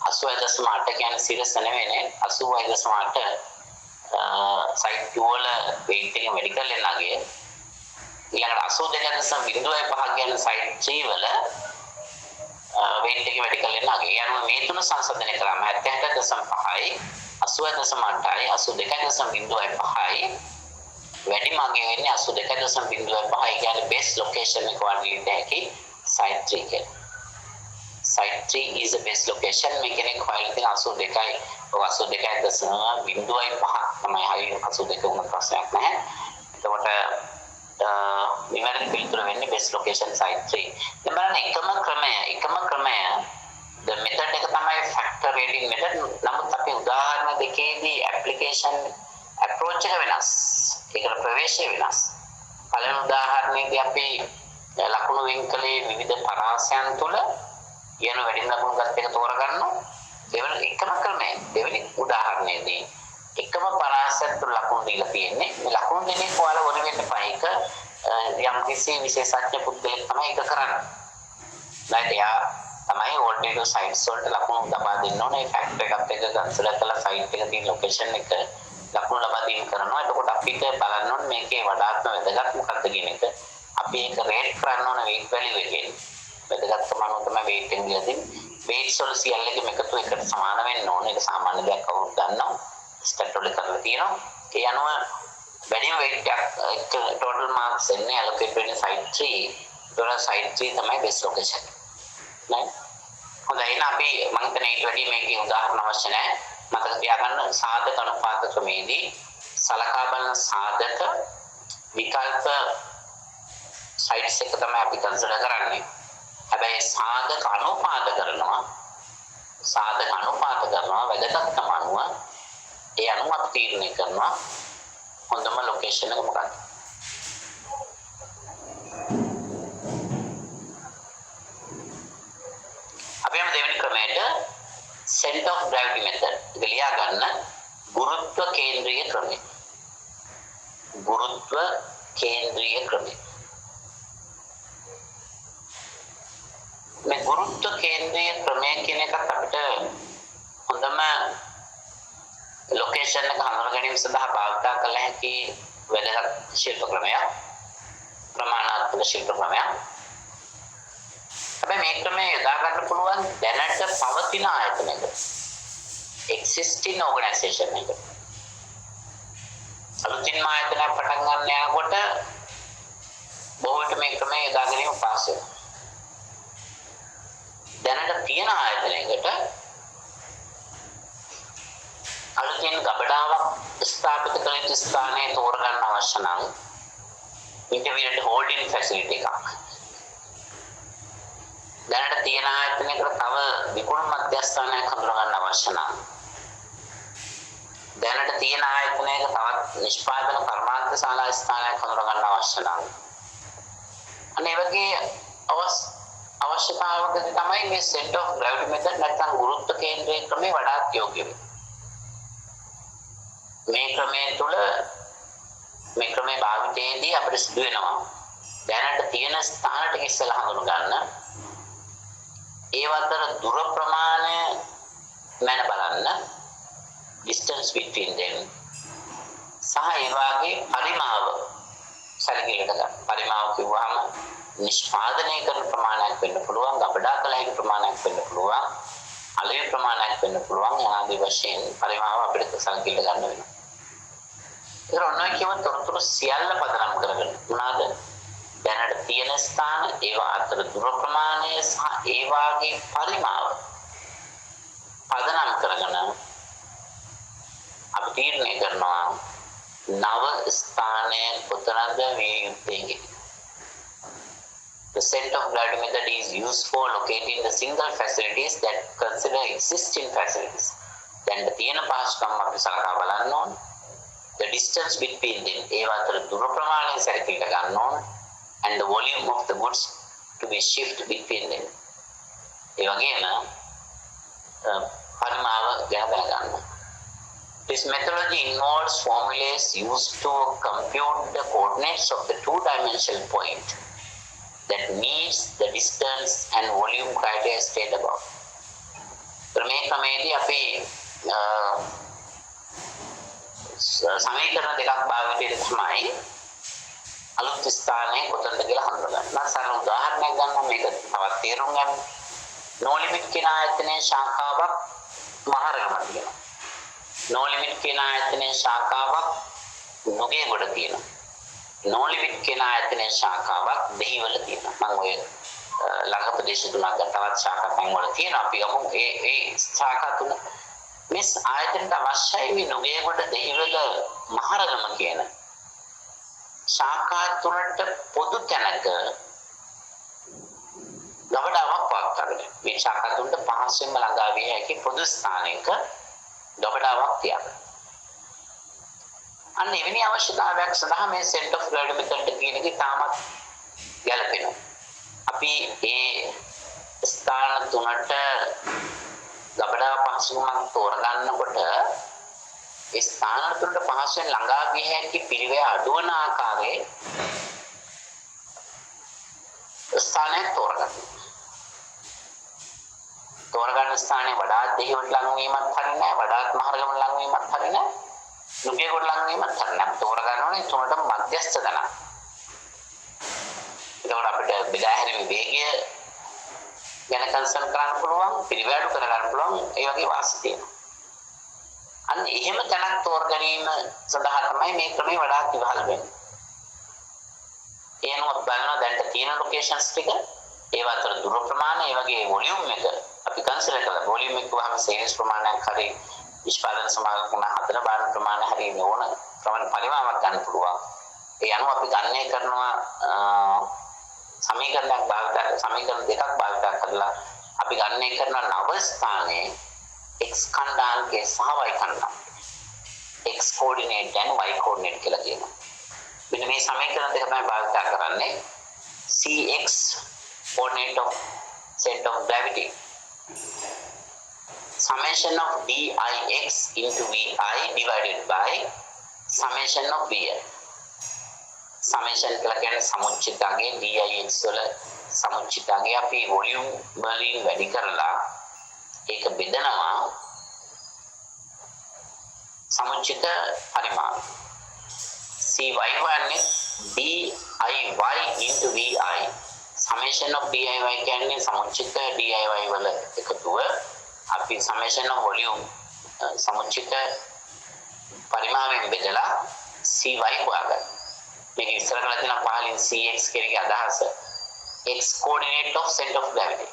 80.8 කියන්නේ සිරස නෙවෙයිනේ 80.8 සයිට් 2 වල weight එක වැඩි කරලා නගේ ඊළඟට 82.05 කියන සයිට් 3 වල weight එක වැඩි කරලා නගේ යනවා මේ තුන සංසන්දනය කරාම 77.5යි 80.8යි 82.05යි වැඩි මගේ වෙන්නේ 82.05 කියන්නේ best location එක වඩා දෙකයි site 3 කියලා. Site 3 is the best location මේකනේ කොයිල් තියෙන 82යි 82.05 තමයි හරිය 82 වුණ ප්‍රශ්නයක් නැහැ. එතකොට නිවැරදි පිළිතුර වෙන්නේ best location site 3. දැන් බලන්න එකම ක්‍රමය the method එක තමයි factor rating method. නමුත් අපි උදාහරණ දෙකේදී application approach එක වෙනස්. ඒකට ප්‍රවේශය වෙනස්. පළවෙනි උදාහරණයේදී අපි ලකුණු වෙන් කළේ විවිධ පරාසයන් තුළ කියන වැඩිම ලකුණු ගත් එක තෝරගන්නවා. දෙවෙනි එකම ක්‍රමය දෙවෙනි උදාහරණයේදී එකම පරාසයක් තුළ ලකුණු දීලා තියෙන්නේ. මේ ලකුණු දෙන්නේ කොහොමද වොන වෙන්න පහක යම් කිසි විශේෂඥ පුද්ගලෙක් තමයි ඒක කරන්නේ. නැත්නම් එයා තමයි ඕල්ටර්නේටිව් සයිට්ස් වලට ලකුණු ලබා දෙන්න ඕනේ. ෆැක්ටර් එකත් එක්ක කන්සිඩර් කරලා සයිට් එක තියෙන ලොකේෂන් එක ලකුණු ලබා දීම කරනවා. එතකොට අපිට බලන්න ඕනේ මේකේ වඩාත්ම වැදගත් මොකක්ද කියන එක. අපි ඒක රේට් කරන්න ඕනේ weight value එකෙන්. වැදගත්කම අනුව තමයි weight එක කියලා දෙන්නේ. weights වල සියල්ල එකම එකතු එකට සමාන වෙන්න ඕනේ. ඒක සාමාන්‍ය දෙයක් කවුරුත් දන්නවා. ස්ටැට් වල කරලා තියෙනවා. ඒ අනුව වැඩිම weight එක total marks එන්නේ allocate වෙන්නේ site 3. ඒතර site 3 තමයි best location. නේද? හොඳයි එහෙනම් අපි මම හිතන්නේ ඊට වැඩි මේකේ උදාහරණ අවශ්‍ය නැහැ. මතක තියාගන්න සාධක අනුපාත ක්‍රමයේදී සලකා බලන සාධක විකල්ප සයිට්ස් එක තමයි අපි කන්සිඩර් කරන්නේ. හැබැයි සාධක අනුපාත කරනවා වැදගත්කම අනුව ඒ අනුව අපි තීරණය කරනවා හොඳම ලොකේෂන් එක මොකක්ද. අපි යමු දෙවෙනි ක්‍රමයට center of gravity method. ඒක ලියා ගන්න ගුරුත්ව කේන්ද්‍රීය ක්‍රමය. ගුරුත්ව කේන්ද්‍රීය ක්‍රමය. මේ ගුරුත්ව කේන්ද්‍රීය ක්‍රමය කියන එකත් අපිට හොඳම ලොකේෂන් එක හඳුනා ගැනීම සඳහා භාවිත කළ හැකි වැදගත් ශිල්ප ක්‍රමයක්. ප්‍රමාණාත්මක ශිල්ප ක්‍රමයක්. හැබැයි මේ ක්‍රමය යොදා ගන්න පුළුවන් දැනට පවතින ආයතනයක. existing organization එක. අලුතින් ආයතනයක් පටන් ගන්න යනකොට බොහෝ විට මේ ක්‍රමය යොදා ගැනීම පාස් වෙනවා. දැනට තියෙන ආයතනයකට අලුතින් ගබඩාවක් ස්ථාපිත කළ යුතු ස්ථානයේ තෝරගන්න අවශ්‍ය නම් ඉන්ටර්මීඩියට් හෝල්ඩින් ෆැසිලිටි එකක්. දැනට තියෙන ආයතනයකට තව විකුණු මධ්‍යස්ථානයක් හඳුනා ගන්න අවශ්‍ය නම් දැනට තියෙන ආයතනයක තවත් නිෂ්පාදන කර්මාන්ත ශාලා ස්ථානයක් හඳුනා ගන්න අවශ්‍ය නම් අනේ වගේ අවශ්‍යතාවකදී තමයි මේ center of gravity method නැත්නම් ගුරුත්ව කේන්ද්‍රයේ ක්‍රමය වඩාත් යෝග්‍ය වෙන්නේ. මේ ක්‍රමයේ භාවිතයේදී අපිට සිදු වෙනවා දැනට තියෙන ස්ථාන ටික ඉස්සෙල්ලා හඳුනා ගන්න. ඒ අතර දුර ප්‍රමාණය මන බලන්න distance between them සහ ඒ වාගේ පරිමාව සැලකිලිට ගන්න. පරිමාව කිව්වහම නිෂ්පාදනය කරන ප්‍රමාණයක් වෙන්න පුළුවන්, ගබඩා කළ හැකි ප්‍රමාණයක් වෙන්න පුළුවන්, අලෙවි ප්‍රමාණයක් වෙන්න පුළුවන්. ආදී වශයෙන් පරිමාව අපිට සැලකිලිට ගන්න වෙනවා. ඒක ඔන්නයි කියව තොරතුරු සියල්ල පදනම් කරගෙන මොනවාද දැනට තියෙන ස්ථාන, ඒවා අතර දුර ප්‍රමාණය සහ ඒ වාගේ පරිමාව පදනම් කරගෙන අපි තීරණය කරනවා නව ස්ථානය කොතනද විය යුත්තේ. The center of gravity method is used for locating the single facilities that consider existing facilities. දැන් තියෙන පහසුකම් අපි සලකා බලන්න ඕනේ. The distance between them ඒවා අතර දුර ප්‍රමාණය සැලකිලිට ගන්න ඕනේ. And the volume of the goods to be shifted between them. ඒ වගේම පරිමාව ගැන දැනගන්න. This methodology involves formulas used to compute the coordinates of the two-dimensional point that meets the distance and volume criteria stated above. ක්‍රමයේදී අපි සමීකරණ දෙකක් භාවිතයට තමයි අලුත් ස්ථානයේ කොතනද කියලා හඳුනගන්න. මම සරල උදාහරණයක් ගන්නම් මේක තවත් තේරුම් ගන්න. No limit කියන ආයතනයේ ශාඛාවක් මහරගම තියෙනවා. No limit කියන ආයතනයේ ශාඛාවක් නුගේගොඩ තියෙනවා. No limit කියන ආයතනයේ ශාඛාවක් දෙහිවල තියෙනවා. මම ඔය ළඟ ප්‍රදේශ තුනක් තවත් ශාඛා තැන් වල තියෙනවා. අපි ගමු ඒ ශාඛා තුන මේ ආයතනට අවශ්‍යයි මේ නුගේගොඩ දෙහිවල මහරගම කියන ශාඛා තුනට පොදු තැනක ගබඩාවක් පවත්වාගෙන මේ ශාඛා තුනට පහසුවෙන්ම ළඟා විය හැකි පොදු ස්ථානයක ගබඩාවක් තියාගන්න. අන්න එවැනි අවශ්‍යතාවයක් සඳහා මේ center of gravity method කියන එක තාමත් ගැලපෙනවා. අපි ඒ ස්ථාන තුනට ගබඩා පහසුකමක් තෝරගන්නකොට ඒ ස්ථාන තුනට පහසුවෙන් ළඟා විය හැකි පිළිවෙල අඩුවන ආකාරයේ ස්ථානයක් තෝරගන්න ස්ථානයේ වඩාත් දෙහිවට ලඟ වීමත් හරිය නැහැ, වඩාත් මහරගම ලඟ වීමත් හරිය නැහැ, නුගේගොඩ ලඟ වීමත් හරිය නැහැ. තෝරගන්න ඕනේ තුනටම මධ්‍යස්ථ තැන. ඒකෝට අපිට බෙදා හැරීමේ වේගය ගැන කන්සර්න් කරන්න පුළුවන්, පිළිවෙල කර ගන්න පුළුවන්, ඒ වගේ වාසි තියෙනවා. අන්න එහෙම තැනක් තෝරගැනීම සඳහා තමයි මේ ක්‍රමය වඩාත් විවහල් වෙන්නේ. ඒ අනුව බලනවා දැන් තියෙන ලොකේෂන්ස් ටික, ඒව අතර දුර ප්‍රමාණය, ඒ වගේ වොලියුම් එක අපි කන්සිඩර් කළා. වොලියුම් එක වහම සේල්ස් ප්‍රමාණයක් හරි නිෂ්පාදන සමාගම හතර බාන ප්‍රමාණය හරි ඕන ප්‍රමාණ පරිමාවක් ගන්න පුළුවන්. ඒ අනුව අපි ගණනය කරනවා සමීකරණ දෙකක් භාවිත කරලා අපි ගණනය කරන නව ස්ථානයේ x ඛණ්ඩාංකයේ සහ y ඛණ්ඩාංකය. x coordinate and y coordinate කියලා කියනවා. මෙන්න මේ සමීකරණ දෙක තමයි භාවිත කරන්නේ. cx coordinate of center of gravity summation of dix into vi divided by summation of vl. summation කියලා කියන්නේ සමුච්චිතගේ dix වල සමුච්චිතගේ අපි වොලියුම් වලින් වැඩි කරලා ඒක බෙදනවා සමුච්චිත පරිමාණ. cy හොයන්නේ diy into vi summation of diy කියන්නේ සමුච්චිත diy වල එකතුව. අපි summation of volume සමුච්චිත පරිමාණයෙන් බෙදලා cy හොයාගන්න. මේක ඉස්සර කරලා තියෙන පහලින් cx කියන එකේ අදහස x coordinate of center of gravity.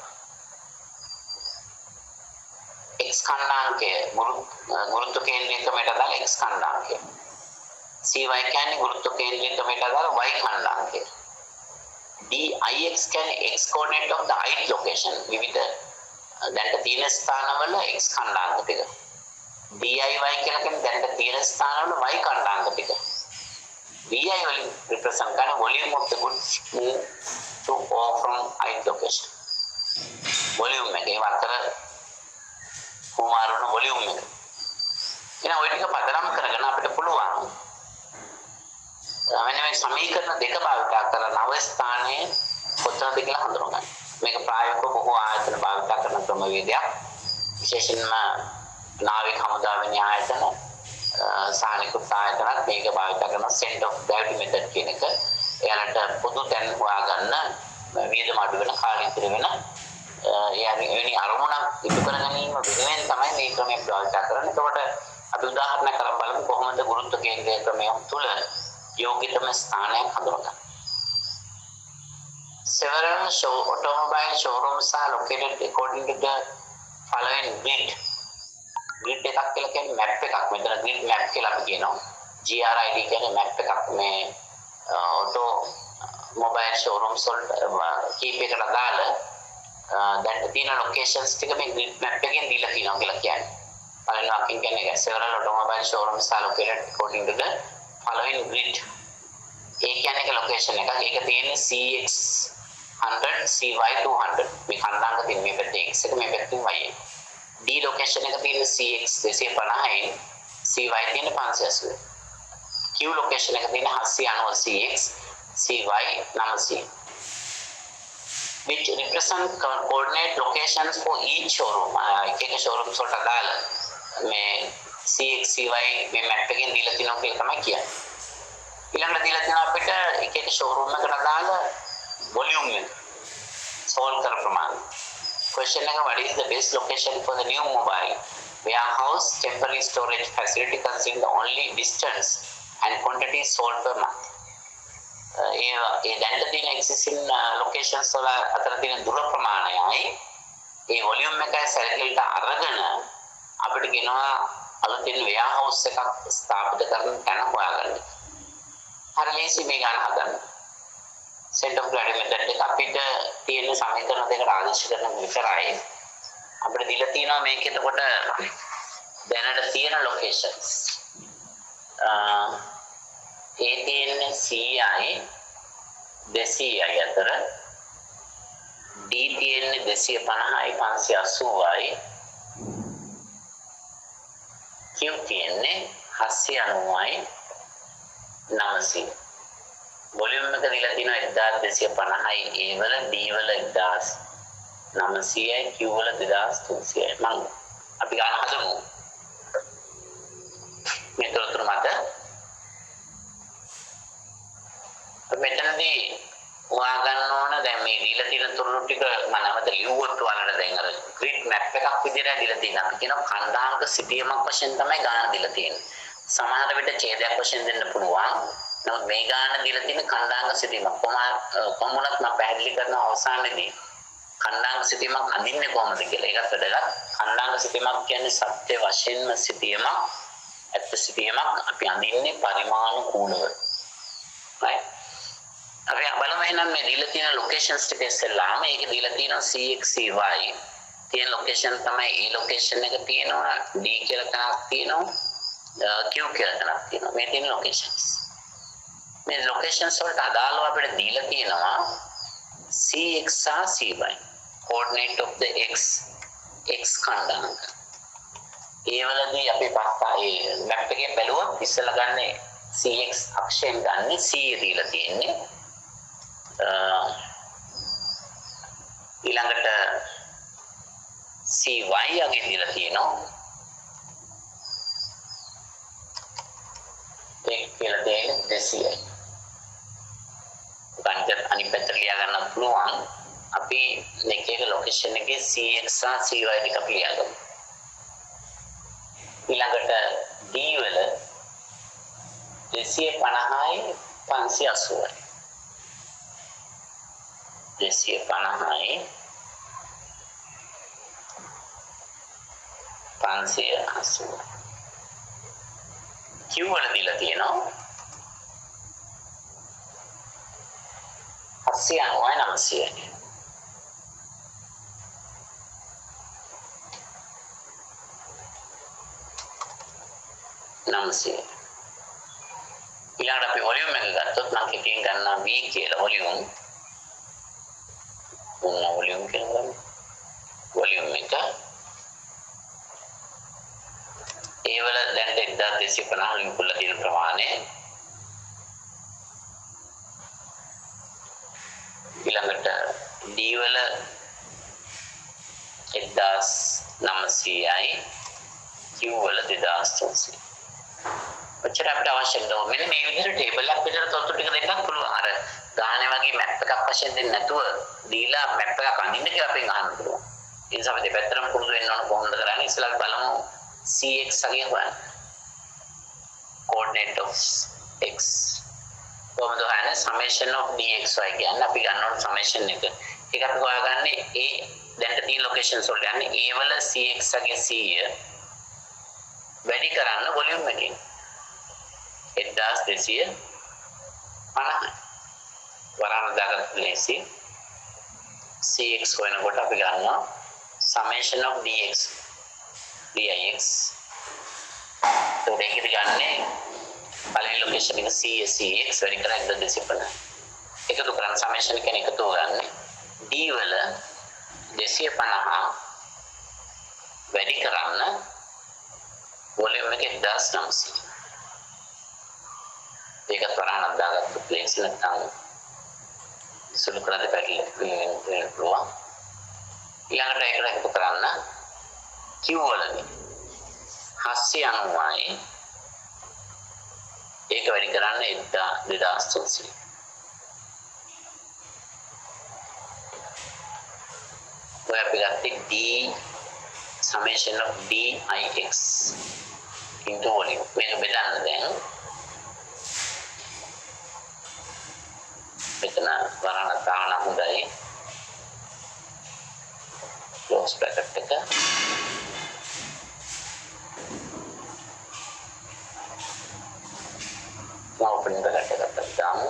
x ඛණ්ඩාංකය ගුරුත්ව කේන්ද්‍රයකමට අදාළ x ඛණ්ඩාංකය. cy කියන්නේ ගුරුත්ව කේන්ද්‍රයකමට අදාළ y ඛණ්ඩාංකය. dix කියන්නේ x coordinate of the ith location. විවිධ දැන් තියෙන ස්ථානවල x ඛණ්ඩාංක ටික. diy කියලා කියන්නේ දැන් තියෙන ස්ථානවල y ඛණ්ඩාංක ටික. vi වලින් represent කරන volume of the goods move to or from ith location. volume එකේ වතර කුමාරණ වොලියුම් එක. එහෙනම් ওই ටික පදනම් කරගෙන අපිට පුළුවන් මෙන්න මේ සමීකරණ දෙක භාවිත කරලා නව ස්ථානයේ කොතනද කියලා හඳුනගන්න. මේක ප්‍රායෝගිකව බොහෝ ආයතන භාවිත කරන ක්‍රමවේදයක්. විශේෂයෙන්ම නාවික හමුදාවේ ආයතන සාහනිකුත් ආයතනත් මේක භාවිත කරන center of gravity method කියන එක. එයාලට පොදු තැන් හොයාගන්න වියදම අඩු වෙන කාලය ඉතිරි වෙන එවැනි අරමුණක් ඉටු කර ගැනීම වෙනුවෙන් තමයි මේ ක්‍රමය භාවිත කරන්නේ. එතකොට අපි උදාහරණයක් කරන් බලමු කොහොමද ගුරුත්ව කේන්ද්‍රය ක්‍රමය තුළ යෝග්‍යතම ස්ථානයක් හඳුනගන්නේ. Several automobile showrooms are located according to the following grid. grid එකක් කියලා කියන්නේ map එකක්. මෙතන grid map කියලා අපි කියනවා. GRID කියන්නේ map එකක්. මේ auto mobile showrooms වල කීප එකට අදාළ දැන් තියෙන locations ටික මේ grid map එකෙන් දීලා තියෙනවා කියලා කියන්නේ. පළවෙනි අකින් කියන්නේ ඒක. Several automobile showrooms are located according to the following grid. ඒ කියන්නේ ඒක location එකක්. ඒක තියෙන්නේ CX 100 CY 200. මේ ඛණ්ඩාංක තියෙන මේ පැත්තේ X එක මේ පැත්තේ Y එක. D location එක තියෙන්නේ CX 250යි CY තියෙන්නේ 580. Q location එක තියෙන්නේ 790 CX CY 900. which represent coordinate locations for each showroom. එක showrooms වලට අදාළ මේ CX CY මේ map එකෙන් දීලා තියෙනවා කියලා තමයි කියන්නේ. ඊළඟට දීලා තියෙනවා අපිට එක showroom එකට අදාළ volume එක solve කර ප්‍රමාණය. Question එක, what is the best location for the new mobile warehouse temporary storage facility considering the only distance and quantity sold per month? ඒ දැනට තියෙන existing locations වල අතර තියෙන දුර ප්‍රමාණයයි ඒ වොලියුම් එකයි සැලකිලිට අරගෙන අපිට කියනවා අලුතින් warehouse එකක් ස්ථාපිත කරන තැන හොයාගන්න. හරි ලේසි මේ ගන්න හදන්න. center of gravity method එක අපිට තියෙන සමීකරණ දෙකට ආදේශ කරන විතරයි. අපිට දීලා තියෙනවා මේක එතකොට දැනට තියෙන locations ඒ තියෙන්නේ 100යි 200යි අතර. D තියෙන්නේ 250යි 580යි. Q තියෙන්නේ 790යි 900. වොලියුම් එක දීලා තියෙනවා 1250යි A වල, D වල 1900යි, Q වල 2300යි. මම අපි ගන්න හදමු. මේ තොරතුරු මත මෙතනදී හොයා ගන්න ඕන දැන් මේ දීලා තියෙන තොරතුරු ටික මම නැවත ලියුවොත් ඔයාලට දැන් අර ග්‍රිඩ් මැප් එකක් විදිහට දීලා තියෙනවා. අපි කියනවා කණ්ඩායමක සිටියමක් වශයෙන් තමයි ගාන දීලා තියෙන්නේ. සමහර විට ඡේදයක් වශයෙන් දෙන්න පුළුවන්. නමුත් මේ ගාන දීලා තියෙන කණ්ඩායමක සිටියමක් කොහොමවත් මම පැහැදිලි කරන අවසානයේදී කණ්ඩායමක සිටියමක් අඳින්නේ කොහොමද කියලා. ඒකත් වැදගත්. කණ්ඩායමක සිටියමක් කියන්නේ සත්‍ය වශයෙන්ම සිටියමක්. ඇත්ත සිටියමක් අපි අඳින්නේ පරිමාණුකූලව. right? අපි බලමු එහෙනම් මේ දීලා තියෙන ලොකේෂන්ස් ටික ඉස්සෙල්ලාම ඒකේ දීලා තියෙනවා CXCY තියෙන ලොකේෂන් තමයි ඒ ලොකේෂන් එක තියෙනවා D කියලා තැනක් තියෙනවා Q කියලා තැනක් තියෙනවා මේ තියෙන ලොකේෂන්ස් මේ ලොකේෂන්ස් වලට අදාළව අපිට දීලා තියෙනවා CX සහ CY coordinate of the x කණ්ඩායමක ඒ වලදී අපි ඒ මැප් එකේ බැලුවොත් ඉස්සෙල්ලා ගන්න CX අක්ෂයෙන් ගන්න C දීලා තියෙන්නේ ඊළඟට CY යගේ දීලා තියෙනවා ඒක කියලා දෙන්නේ 200යි ගණිත අනිත් පැත්තට ලියා ගන්න පුළුවන් අපි එක එක ලොකේෂන් එකේ CX සහ CY ටික අපි ලියා ගමු ඊළඟට D වල 250යි 580යි 250යි 580 Q වල දීලා තියෙනවා 790යි 900යි ඊළඟට අපි වොලියුම් එක ගත්තොත් නම් එකකින් ගන්නවා V කියලා වොලියුම් වොලියුම් කියලා වොලියුම් එක ඒ වල දැන් 1250 වලින් කුල්ල තියෙන ප්‍රමාණය ඊළඟට D වල 1900යි Q වල 2300 ඔච්චර අපිට අවශ්‍ය නැහැ. මෙන්න මේ විදිහට ටේබල් එකක් විතර තොරතුරු ටික දෙන්නත් පුළුවන්. අර ගානේ වගේ මැප් එකක් වශයෙන් දෙන්නේ නැතුව දීලා මැප් එකක් අඳින්න කියලා අපෙන් අහන්න පුළුවන්. ඒ නිසා අපි දෙපැත්තටම පුරුදු වෙන්න ඕන කොහොමද කරන්නේ? ඉස්සෙල්ලා බලමු CX අගේ හොයන්න. coordinate of x. කොහොමද හොයන්නේ? summation of dxy කියන්නේ අපි ගන්න ඕන summation එක. ඒක අපි හොයාගන්නේ A දැන්ට තියෙන locations වලට යන්නේ A වල CX අගේ 100 වැඩි කරන්න වොලියුම් එකකින් 1250 වරාන දාගත් ලේසි CX වෙනකොට අපි ගන්නවා summation of dx dix ඒකට ගන්නේ පළවෙනි ලොකේෂන් එක CX වැඩි කරලා 1250 එකතු කරන් summation එක එකතු ගන්න D වල 250 වැඩි කරන්න වොලියුම් එක 1900 ඒකත් වරහණක් දාගත්තු ප්ලේස් නැත්නම් සුළු කරලා පැටලෙන්න පුළුවන් ඊළඟට ඒකට එකතු කරන්න Q වලදී 790යි ඒක වැඩි කරන්න 2300 ඔය අපි ගත්තේ D summation of dix into volume මේක බෙදන්න දැන් මෙතන වරණ දාන හොඳයි close bracket එක open bracket එකක් දාමු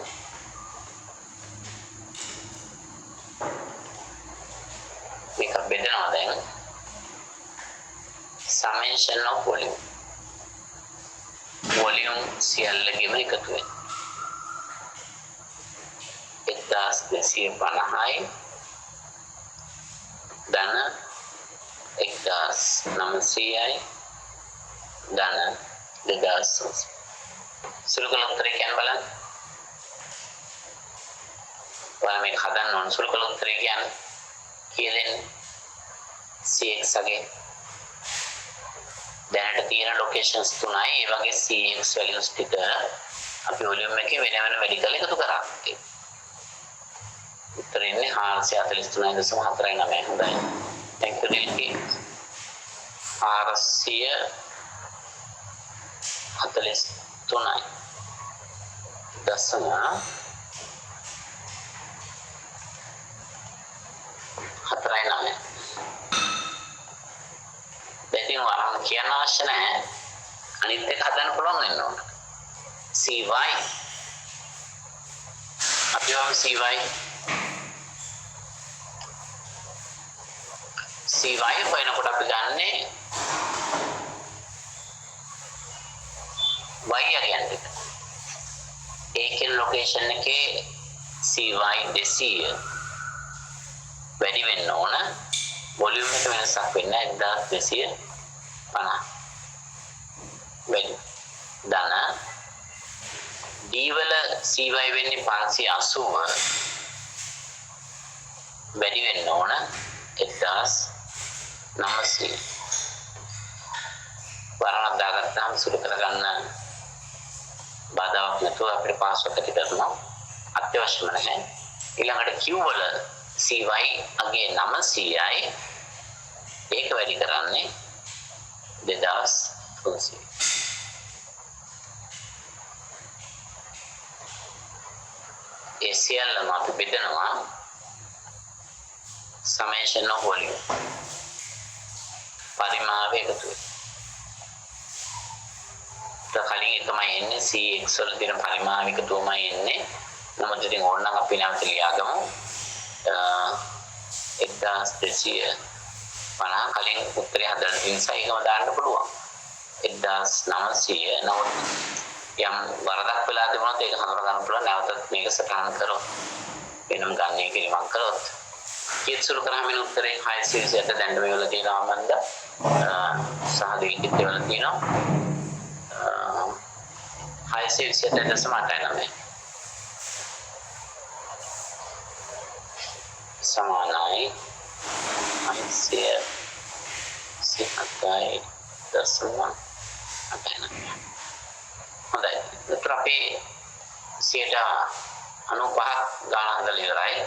මේක බෙදනවා දැන් summation of volume වොලියුම් සියල්ලගෙම එකතු වෙනවා. 1250යි ධන 1900යි ධන 2000. සුළු කළ උත්තරේ කියන්න බලන්න. ඔයාලා මේක හදන්න ඕන. සුළු කළ උත්තරේ කියන්නේ කියලා CX ගේ දැනට තියෙන ලොකේෂන්ස් තුනයි. ඒ වගේ CX values ටික අපි වොලියුම් එකේ වෙන වෙන වැඩි කරලා එකතු කරා. උත්තරේ ඉන්නේ 443.49. හොඳයි. thank you ඩිල්කි. 443 දශම 4.9. දැන් වරන් කියන්න අවශ්‍ය නැහැ. අනිත් එක හදන්න පුළුවන් වෙන්න ඕන. CY අපි වම් CY හොයනකොට අපි ගන්නෙ y අගයන්ට. ඒකේ ලොකේෂන් එකේ CY 200 වැඩි වෙන්න ඕන. වොලියුම් එක වෙනසක් වෙන්නේ 1250. වැඩි. ධන D වල CY වෙන්නේ 580 වැඩි වෙන්න ඕන 1900. වරණක් දාගත්තාම සුළු කරගන්න බාධාවක් නැතුව අපිට පාස්වර්ඩ් එක කරනවා අත්‍යවශ්‍යම නැහැ. ඊළඟට Q වල CY අගේ 900යි ඒක වැඩි කරන්නේ 2300. ඒ සියල්ලම අපි බෙදනවා summation of volume පරිමාව එකතු වෙනවා. කලින් එකමයි එන්නේ CX වල තියෙන පරිමාව එකතුවමයි එන්නේ. නමුත් ඉතින් ඕනනම් අපි නැවත ලියාගමු. 1250 කලින් උත්තරය හදන්න නිසා ඒකම දාන්න පුළුවන්. 1900 නමුත් යම් වරදක් වෙලා තිබුණොත් ඒක හඳුනා ගන්න පුළුවන්. නැවතත් මේක සටහන් කරොත් වෙනම ගන්න කිරීමක් කරොත් කීයද සුළු කරාම එන උත්තරේ 627 දැන් මේ වල තියෙන ආමන්ද සහ දෙකෙත් වල තියෙනවා 627.89 සමානයි 627.89. හොඳයි. ඒතර අපි 95ක් ගාන හදලා ඉවරයි.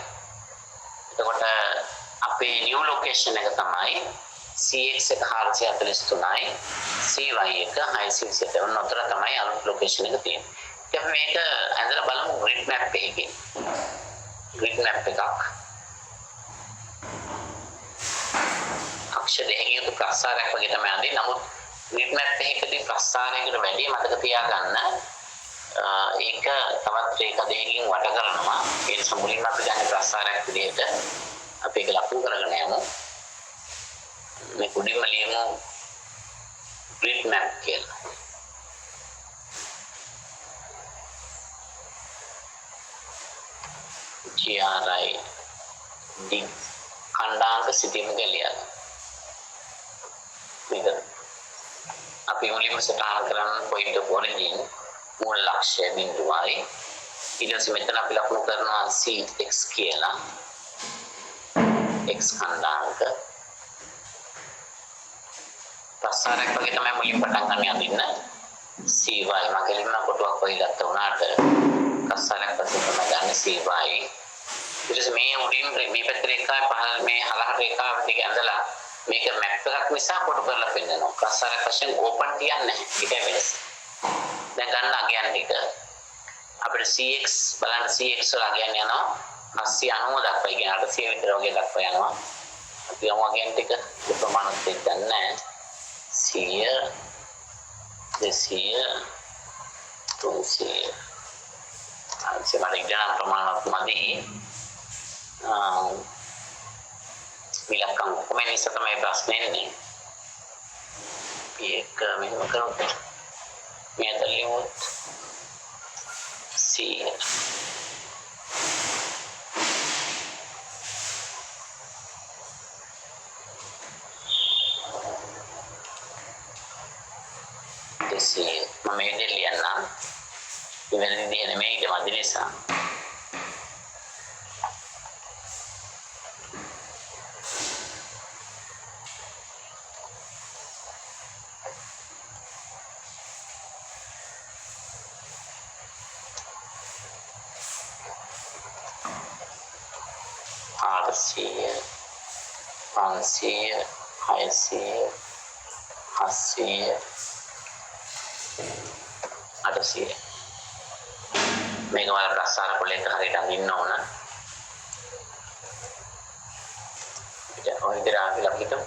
එතකොට අපේ new location එක තමයි CX එක 443යි CY එක 627. ඔන්න උතර තමයි අලුත් location එක තියෙන්නේ. ඉතින් අපි මේක ඇඳලා බලමු grid map එකකින්. grid map එකක් අක්ෂර දෙකකින් ප්‍රස්තාරයක් වගේ තමයි අඳින්නේ. නමුත් grid map එකකදී ප්‍රස්තාරයකට වැඩි මතක තියාගන්න ඒක තවත් රේඛා දෙකකින් වට කරනවා. ඒ නිසා මුලින්ම අපි ගන්න ප්‍රස්තාරයක් විදිහට අපි ඒක ලකුණු කරගෙන යමු. මේ කුඩින්ම ලියමු grid map කියලා. GRID खंडांक सिद्धिम के लिया අපි මුලින්ම සටහන් කරන පොයින්ට් ඔෆ් ඔරිජින් මූල ලක්ෂ්‍ය බිඳුවයි ඊට පස්සේ මෙතන අපි ලකුණු කරනවා CX කියලා x खंडांक ප්‍රසාරයක් වගේ තමයි මුලින් පටන් ගන්න යදින්න CY මම කෙලින්ම කොටුවක් වගේ ගත්ත උනාට ප්‍රසාරයක් වශයෙන් තමයි ගන්න CY ඊට පස්සේ මේ උඩින් මේ පැත්තේ රේඛාව පහළ මේ හලහ රේඛාව ටික ඇඳලා මේක මැප් එකක් නිසා කොටු කරලා පෙන්නනවා. ප්‍රසාරයක් වශයෙන් ඕපන් තියන්නේ නැහැ. ඒකයි වෙනස. දැන් ගන්න අගයන් ටික අපිට CX බලන්න CX වල අගයන් යනවා 890 දක්වා කියන 800 විතර වගේ දක්වා යනවා. අපි යමු අගයන් ටික ප්‍රමාණත් දෙන්න නැහැ. 100 200 300 අන්තිමට ඉගෙන ප්‍රමාණවත් මදි. විලක්කම් කොමෙන් නිසා තමයි ප්‍රශ්නේ එන්නේ. ඒක මෙහෙම කරොත් මේ තලියොත් 100 200 මම මේ විදිහට ලියන්නම්. වෙන විදිහ නෙමෙයි ඊට මැද නිසා. Arsia, Pansia, Haisia, Hasia, Arsia. මේක වල ප්‍රසාර පොලේක හරියට අඳින්න ඕන. ඉතින් ඔය විදිහට අපි හිතමු.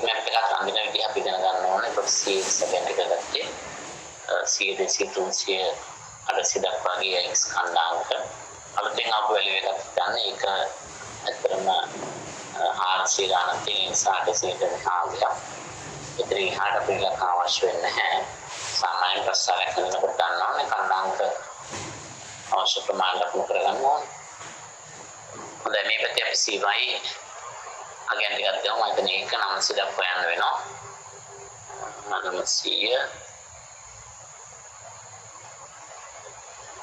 map එකක් අඳින විදිහ අපි දැනගන්න ඕනේ. ඒක CX ගැන එක ගත්තේ 100 200 300 800 දක්වා ගිය X කණ්ඩායමක අලුතෙන් ආපු වැලියු එකක් ගන්න. ඒක ඇත්තටම 400 ගණන් තියෙන නිසා 800කට කාලයක්. ඒතර ඉහාට අපිට ලක් අවශ්‍ය වෙන්නේ නැහැ. සාමාන්‍ය ප්‍රස්තාවයක් කරනකොට ගන්නවානේ කණ්ඩායමක අවශ්‍ය ප්‍රමාණයක් මුල කරගන්න ඕනේ. හොඳයි මේ පැත්තේ අපි CY අගයන් ටිකක් දෙනවා. මම හිතන්නේ ඒක 900 දක්වා යන්න වෙනවා. 900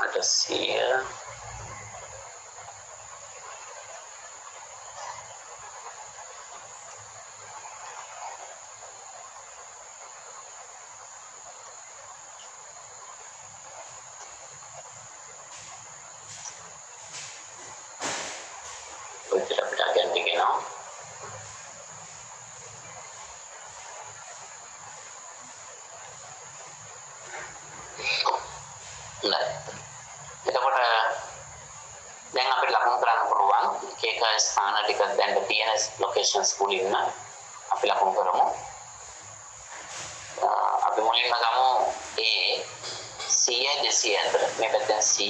800 ඔච්චර අපිට අගයන් ටික එනවා. එතකොට දැන් අපිට ලකුණු කරන්න පුළුවන් එක ස්ථාන ටික දැන් තියෙන ලොකේෂන්ස් වලින් අපි ලකුණු කරමු. අපි මුලින්ම ගමු A 100 200 අතර මේ පැත්තෙන් 100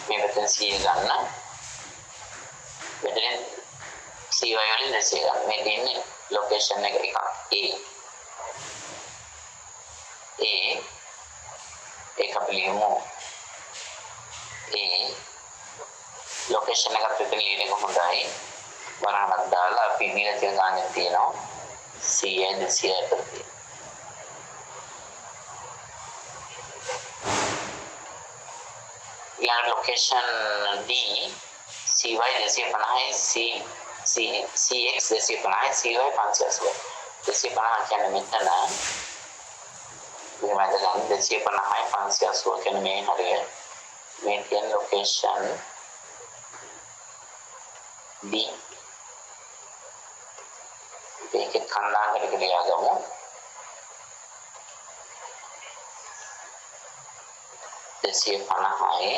මේ පැත්තෙන් 100 ගන්න. මෙතන CY වලින් 200 ගන්න. මේ තියෙන්නේ ලොකේෂන් එක එකක් A ඒක අපි ලියමු A ලොකේෂන් එකත් එක්ක ලියන එක හොඳයි. වරහණක් දාලා අපි ඉදිරියට ගන්න තියෙනවා 100 200 අතර තියෙනවා. ඊළඟ location D CY 250 CX 250 CY 580 250 කියන්නේ මෙතන මේ මැද ගන්න 250 580 කියන මේ හරිය මේ තියෙන ලොකේෂන් B මේක කණ්ඩායමකට කියලා ගමු. දෙසිය 50යි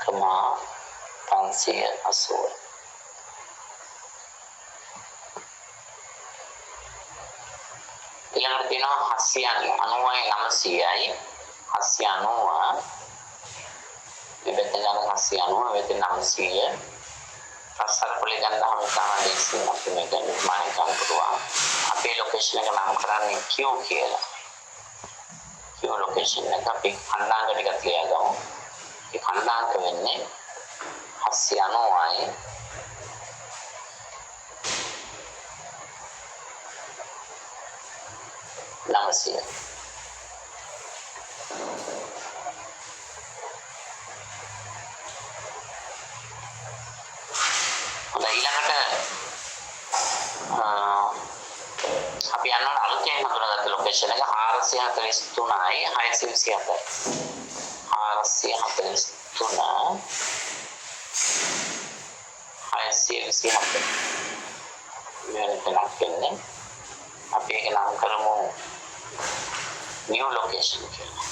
කමා 580 ඊළඟට තියෙනවා 790යි 900යි 790 මේ පැත්තෙන් ගන්න 790 මෙතන 900 අස්සර පොලේ ගන්නාම තමයි දෙන්නේ අපි මේක නිර්මාණය කරන්න පුළුවන්. අපේ ලොකේෂන් එක නම් කරන්නේ Q කියලා. Q ලොකේෂන් එක අපි කණ්ඩායමකට ටිකක් ලියා ගමු. ඒ කණ්ඩායමක වෙන්නේ 790යි 900 ඊළඟට අපි යනවා අලුතෙන් හඳුනාගත්ත ලොකේෂන් එක 443යි 627 443 627 මෙන්න තනක් වෙන්නේ අපි ඒක නම් කරමු new location කියලා.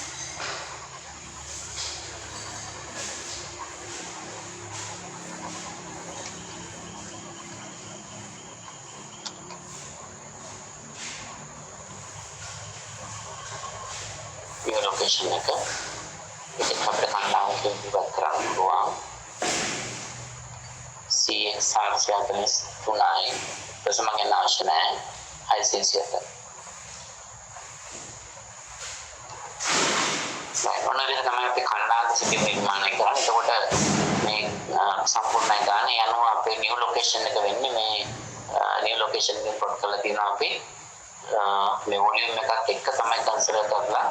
new location එක ඒක අපිට කණ්ඩායමකින් ඉවත් කරන්න පුළුවන්. CX 443යි ප්‍රසමගෙන අවශ්‍ය නැහැ ICC එක. ඔන්න විදිහට තමයි අපි කණ්ඩායම සිටි නිර්මාණය කරන්නේ. එතකොට මේ සම්පූර්ණ ගාන යනවා අපේ new location එක වෙන්නේ මේ new location එකෙන් පොත් කරලා තියෙනවා අපි මේ වොලියුම් එකත් එක්ක තමයි කන්සිඩර් කරලා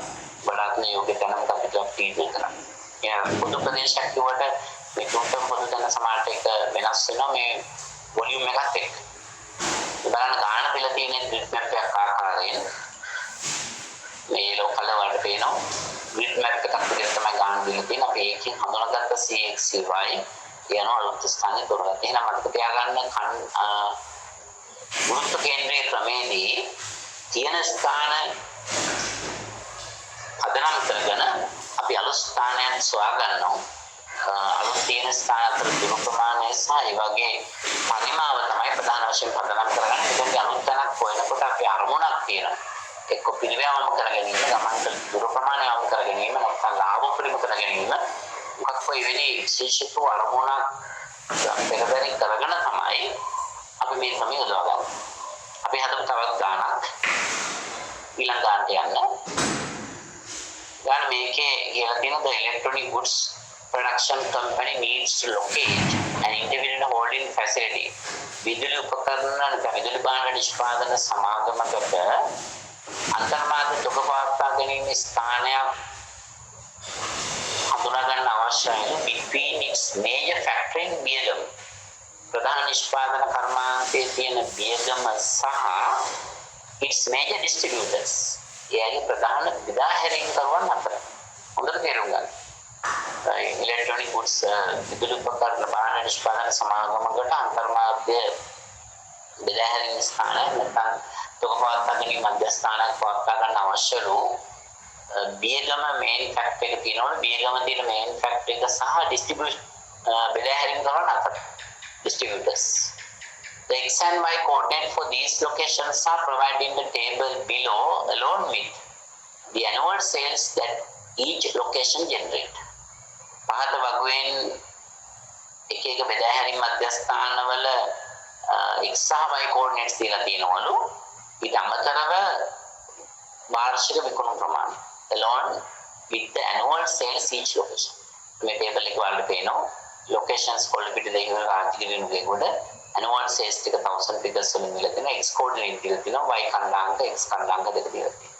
වඩාත්ම යෝග්‍ය තැනකට අපිට ෆීඩ් කරන්නේ. ඒ පොදු ප්‍රදේශයක් කියවට මේ තුන්තම පොදු තැන සමානට එක වෙනස් වෙනවා මේ වොලියුම් එකත් එක්ක. බලන්න ගාන පිළ තියෙන ග්‍රිඩ් මැප් එකක් ආකාරයෙන් මේ ලෝකල් වලට පේනවා ග්‍රිඩ් මැප් එකක් විදිහට තමයි ගාන පිළ තියෙන්නේ. අපි ඒකෙන් හඳුනාගත්ත CXY යන අලුත් ස්ථානයේ තොරගත්ත. එහෙනම් මතක තියාගන්න ගුරුත්ව කේන්ද්‍රයේ ක්‍රමේදී තියෙන ස්ථාන පදනම් කරගෙන අපි අලුත් ස්ථානයක් සොයා ගන්නවා. අලුත් තියෙන ස්ථාන අතර දුර ප්‍රමාණය සහ ඒ වගේ පරිමාව තමයි ප්‍රධාන වශයෙන් පදනම් කරගන්නේ. ඒකෙන් අලුත් තැනක් හොයනකොට අපි අරමුණක් තියෙනවා. එක්ක පිළිවෙලම කර ගැනීම, ගමන් දුර ප්‍රමාණය වම් කර ගැනීම, නැත්නම් ලාභ පරිම කර ගැනීම මොකක් වෙයි වෙන්නේ විශේෂිත අරමුණක් පෙරදරි කරගෙන තමයි අපි මේ ක්‍රමය යොදවගන්නේ. අපි හදමු තවත් ගානක් ඊළඟ ගානට යන්න. ගාන මේකේ කියලා තියෙන the electronic goods production company needs to locate an independent holding facility. විදුලි උපකරණ විදුලි භාණ්ඩ නිෂ්පාදන සමාගමකට අන්තර්මාධ්‍ය තොග පවත්වා ගැනීමේ ස්ථානයක් හඳුනා ගන්න අවශ්‍යයි. between its major factory in Biegum. ප්‍රධාන නිෂ්පාදන කර්මාන්තයේ තියෙන බියගම සහ its major distributors. එයාගේ ප්‍රධාන බෙදාහැරීම් කරුවන් අතර. හොඳට තේරුම් ගන්න. ඉලෙක්ට්‍රොනික ගුඩ්ස් විදුලි උපකරණ භාණ්ඩ නිෂ්පාදන සමාගමකට අන්තර්මාධ්‍ය බෙදාහැරීම් ස්ථානය නැත්නම් තොග පවත්වා ගැනීම මධ්‍යස්ථානයක් පවත්වා ගන්න අවශ්‍යලු බියගම මේන් ෆැක්ටරි එක තියෙනවනේ බියගම තියෙන මේන් ෆැක්ටරි එක සහ ඩිස්ට්‍රිබියුට් බෙදාහැරීම් කරුවන් අතර distributors. The X and Y coordinate for these locations are provided in the table below along with the annual sales that each location generate. පහත වගුවෙන් එක එක බෙදාහැරීම් මධ්‍යස්ථානවල X සහ Y coordinates දීලා තියෙනවලු. ඊට අමතරව වාර්ෂික විකුණු ප්‍රමාණය along with the annual sales each location. මේ table එක වලට පේනවා locations කොල්ලපිට දෙකවල ආර්ථික දිනුගේ කොට annual sales ටික 1000 figures වලින් දීලා තියෙනවා. X coordinate දීලා තියෙනවා. Y කණ්ඩාංක X කණ්ඩාංක දෙක දීලා තියෙනවා.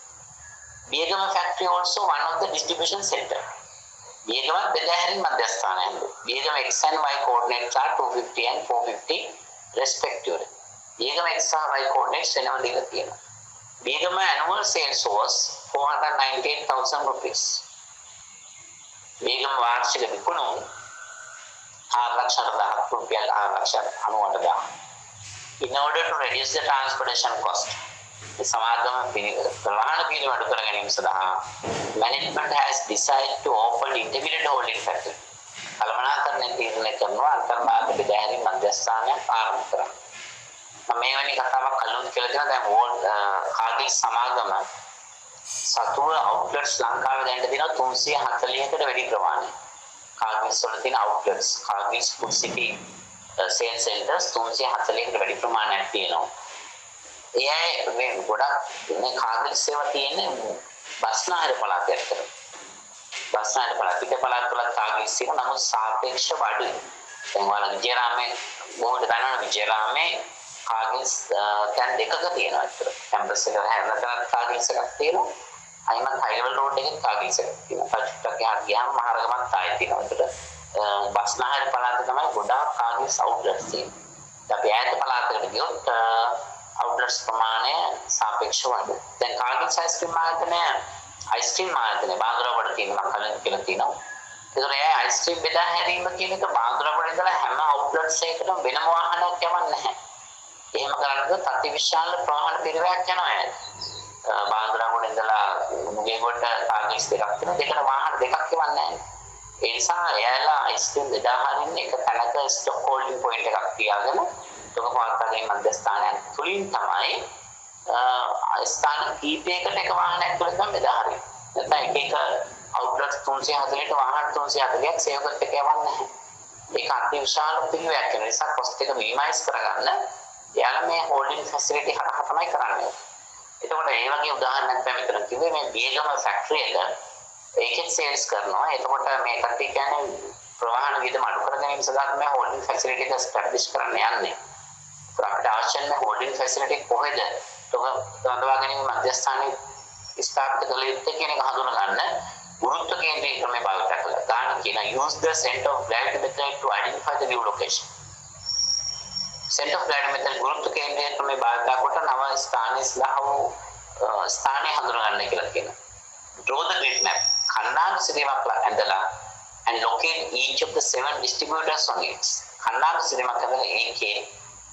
Biegum factory also one of the distribution center. Biegum බෙදාහැරීම් මධ්‍යස්ථානයයි. Biegum X and Y coordinates are 250 and 450 respectively. Biegum X and Y coordinates වෙනම දීලා තියෙනවා. Biegum annual sales was 498,000 rupees. Biegum වාර්ෂික විකුණුම 4,10,000 රුපියල් 4,98,000. In order to reduce the transportation cost, සමාගම ප්‍රවාහන පිළිවෙල අඩු කර ගැනීම සඳහා management has decided to open integrated holding factory. කළමනාකරණය තීරණය කරනවා අන්තර්මාධ්‍ය බෙදාහැරීම් මධ්‍යස්ථානයක් ආරම්භ කරන්න. මම මේ වැනි කතාවක් කලින් කියලා දෙනවා. දැන් කාගිල් සමාගම සතුව outlets ලංකාවේ දැන් තියෙනවා 340කට වැඩි ප්‍රමාණයක්. කාගිල්ස් වල තියෙන outlets Cargills food city sales centers 340කට වැඩි ප්‍රමාණයක් තියෙනවා. ඒ මේ ගොඩක් මේ කාගිල්ස් ඒවා තියෙන්නේ බස්නාහිර පළාතේ අතර. බස්නාහිර පළාත පිට පළාත් වල කාගිල්ස් තියෙනවා. නමුත් සාපේක්ෂව අඩුයි. දැන් ඔයාලා විජේරාමේ බොහෝට දන්නවනේ විජේරාමේ කාගිල්ස් දැන් දෙකක තියෙනවා අතර. කැම්පස් එක හැරෙන තැනත් කාගිල්ස් එකක් තියෙනවා. අයිමත් හයිවල් රෝඩ් එකේ කාගිල්ස් එකක් තියෙනවා. ටච්ටක් ගියාම මහරගමත් ආයෙත් තියෙනවා. ඒකට බස්නාහිර පළාතේ තමයි ගොඩාක් කාගිල්ස් outlets තියෙන්නේ. අපි ඈත පළාතකට ගියොත් outlets ප්‍රමාණය සාපේක්ෂව අඩුයි. දැන් කාගිල්ස් අයිස්ක්‍රීම් ආයතනය අයිස්ක්‍රීම් ආයතනය බාන්දුරාපොළ තියෙනවා කලින් කියලා තියෙනවා. ඒතර ඒ අයිස්ක්‍රීම් බෙදා හැරීම කියන එක බාන්දුරාපොළ ඉඳලා හැම outlets එකකටම වෙනම වාහනයක් යවන්නේ නැහැ. එහෙම කරනකොට අතිවිශාල ප්‍රවාහන පිරිවැයක් යනවා. බාන්දුරාගොඩ ඉඳලා මුගේගොඩ ටාගට්ස් දෙකක් තියෙනවා. දෙකට වාහන දෙකක් එවන්නේ නැහැ. ඒ නිසා එයාලා අයිස්ක්‍රීම් දෙදාහරින් එක තැනක ස්ටොක් හෝල්ඩින් පොයින්ට් එකක් තියාගෙන තොග පවත්වාගෙන මධ්‍යස්ථානයන් තුලින් තමයි ස්ථාන කීපයකට එක වාහනයක් තුලින් තමයි බෙදාහරින්නේ. නැත්නම් එක අවුට්ලට් 340ට වාහන 340ක් සේව කරත් එක යවන්නේ නැහැ. ඒක අතිවිශාල පිරිවැයක් වෙන නිසා කොස්ට් එක මිනිමයිස් කරගන්න එයාලා මේ හෝල්ඩින් ෆැසිලිටි හරහා තමයි කරන්නේ. එතකොට ඒ වගේ උදාහරණයක් තමයි මෙතන කිව්වේ මේ බියගම ෆැක්ටරි එක ඒකෙත් සේල්ස් කරනවා. එතකොට මේ කට්ටිය කියන්නේ ප්‍රවාහන වියදම අඩු කර ගැනීම සඳහා තමයි හෝල්ඩින් ෆැසිලිටි එක ස්ටැබ්ලිෂ් කරන්න යන්නේ. අපිට අවශ්‍ය නැහැ හෝල්ඩින් ෆැසිලිටි කොහෙද? රඳවා ගැනීම මධ්‍යස්ථානයේ ස්ථාපිත කළ යුත්තේ කියන එක හඳුනා ගන්න ගුරුත්ව කේන්ද්‍රී ක්‍රමය භාවිත කළා. ගන්න කියන use the center of gravity method to identify the new location. center of gravity method ගුරුත්ව කේන්ද්‍රය ක්‍රමය භාවිත කොට නව ස්ථානයේ සහ ස්ථානය හඳුනා ගන්න කියලා කියනවා. Draw the grid map. खंडांक सिनेमा ඇඳලා and locate each of the 7 distributors on it. खंडांक cinema කරලා ඒකේ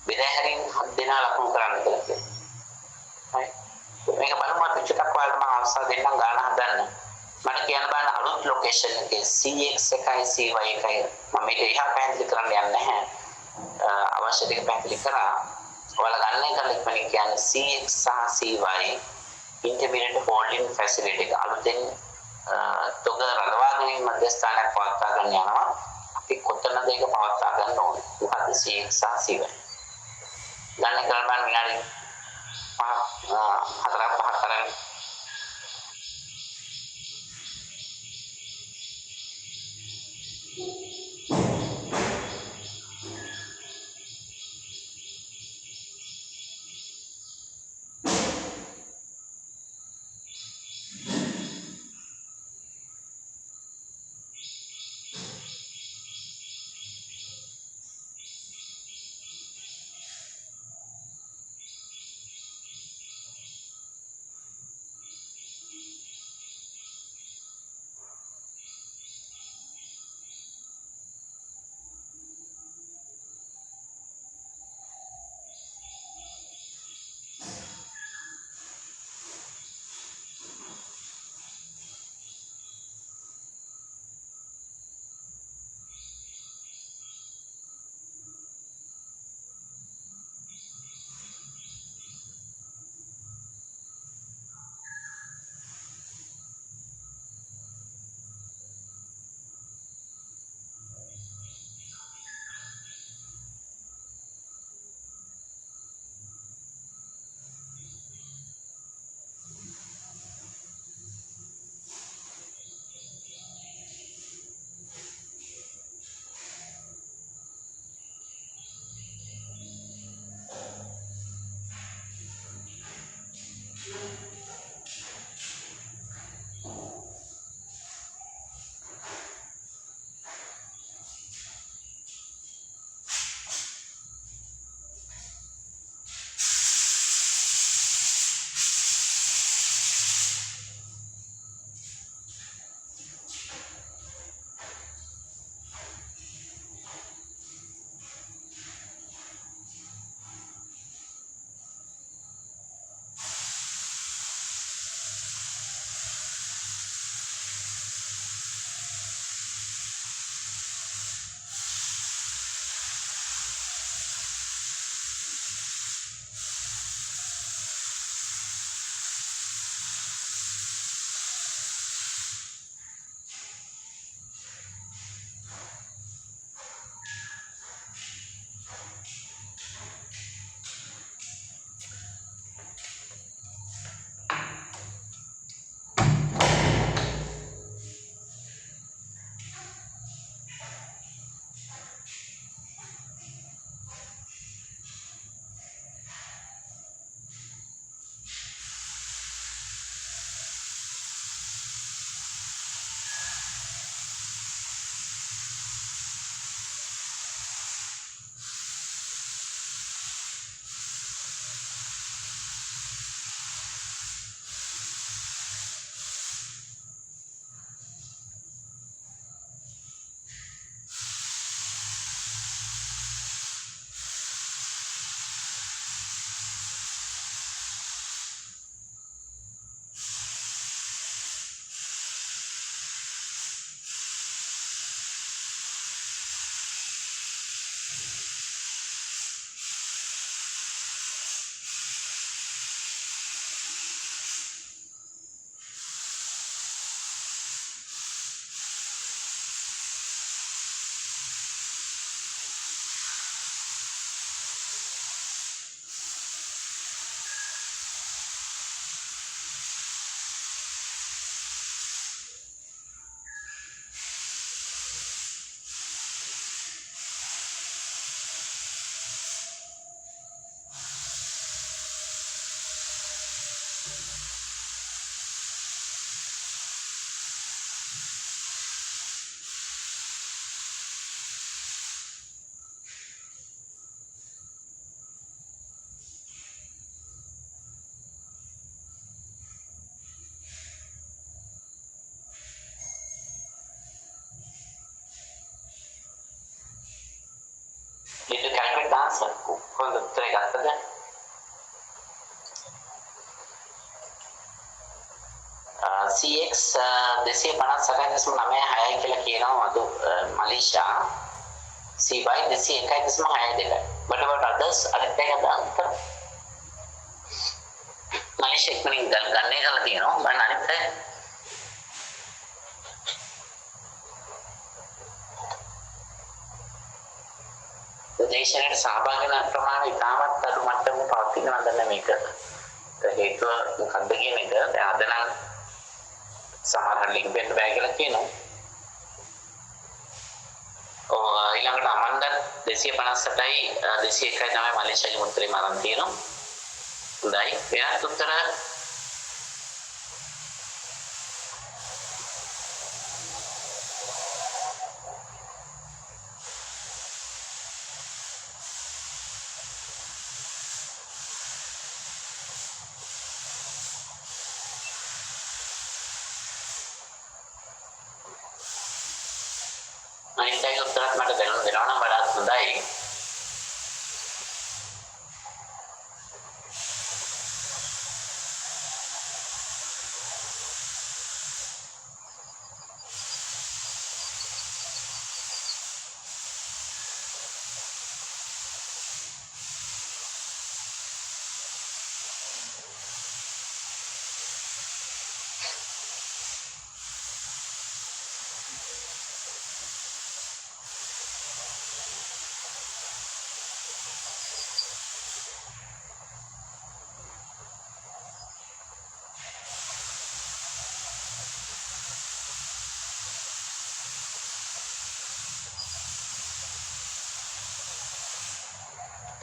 බෙදාහැරින් 7 දෙනා ලකුණු කරන්න කියලා කියනවා. හරි. මේක බලමු අපි චුට්ටක් ඔයාලට මම අවස්ථාව දෙන්නම් ගාන හදන්න. මට කියන්න බෑ අලුත් ලොකේෂන් එකේ CX එකයි CY එකයි මම මේක එහා පැහැදිලි කරන්න යන්නේ නැහැ. අවශ්‍ය දෙක පැහැදිලි කරා. ඔයාලා ගන්න එක ඉක්මනින් කියන්නේ CX සහ CY intermediate holding facility එක අලුතෙන් තොග රඳවා ගැනීම මධ්‍යස්ථානයක් පවත්වා ගන්න යනවා. අපි කොතනද ඒක පවත්වා ගන්න ඕනේ? මොකද CX සහ CY. ගන්න කරබන් විනාඩි 4-5 කරගෙන ගත්තද? CX 258.96 කියලා කියනවා මధు මලීෂා. CY 201.62. What about others? අනිත් එක දාන්න. මලීෂා ඉක්මනින් ගන්නේ කරලා තියෙනවා. මම අනිත් එක දේශනයට සහභාගී වන ප්‍රමාණය ඉතාමත් අඩු මට්ටමක පවතිනවා නේද මේක. හේතුව මොකක්ද කියන එක දැන් අද නම් සමහර ලින්ක් දෙන්න බෑ කියලා කියනවා. ඊළඟට අමන්ද 258යි 201යි තමයි මලේසියාගේ මුත්‍රේ මරන් තියෙනවා. හොඳයි. එයාට උත්තර අනිත් උත්තරත් මට දැනුම් දෙනවා නම් වඩාත් හොඳයි.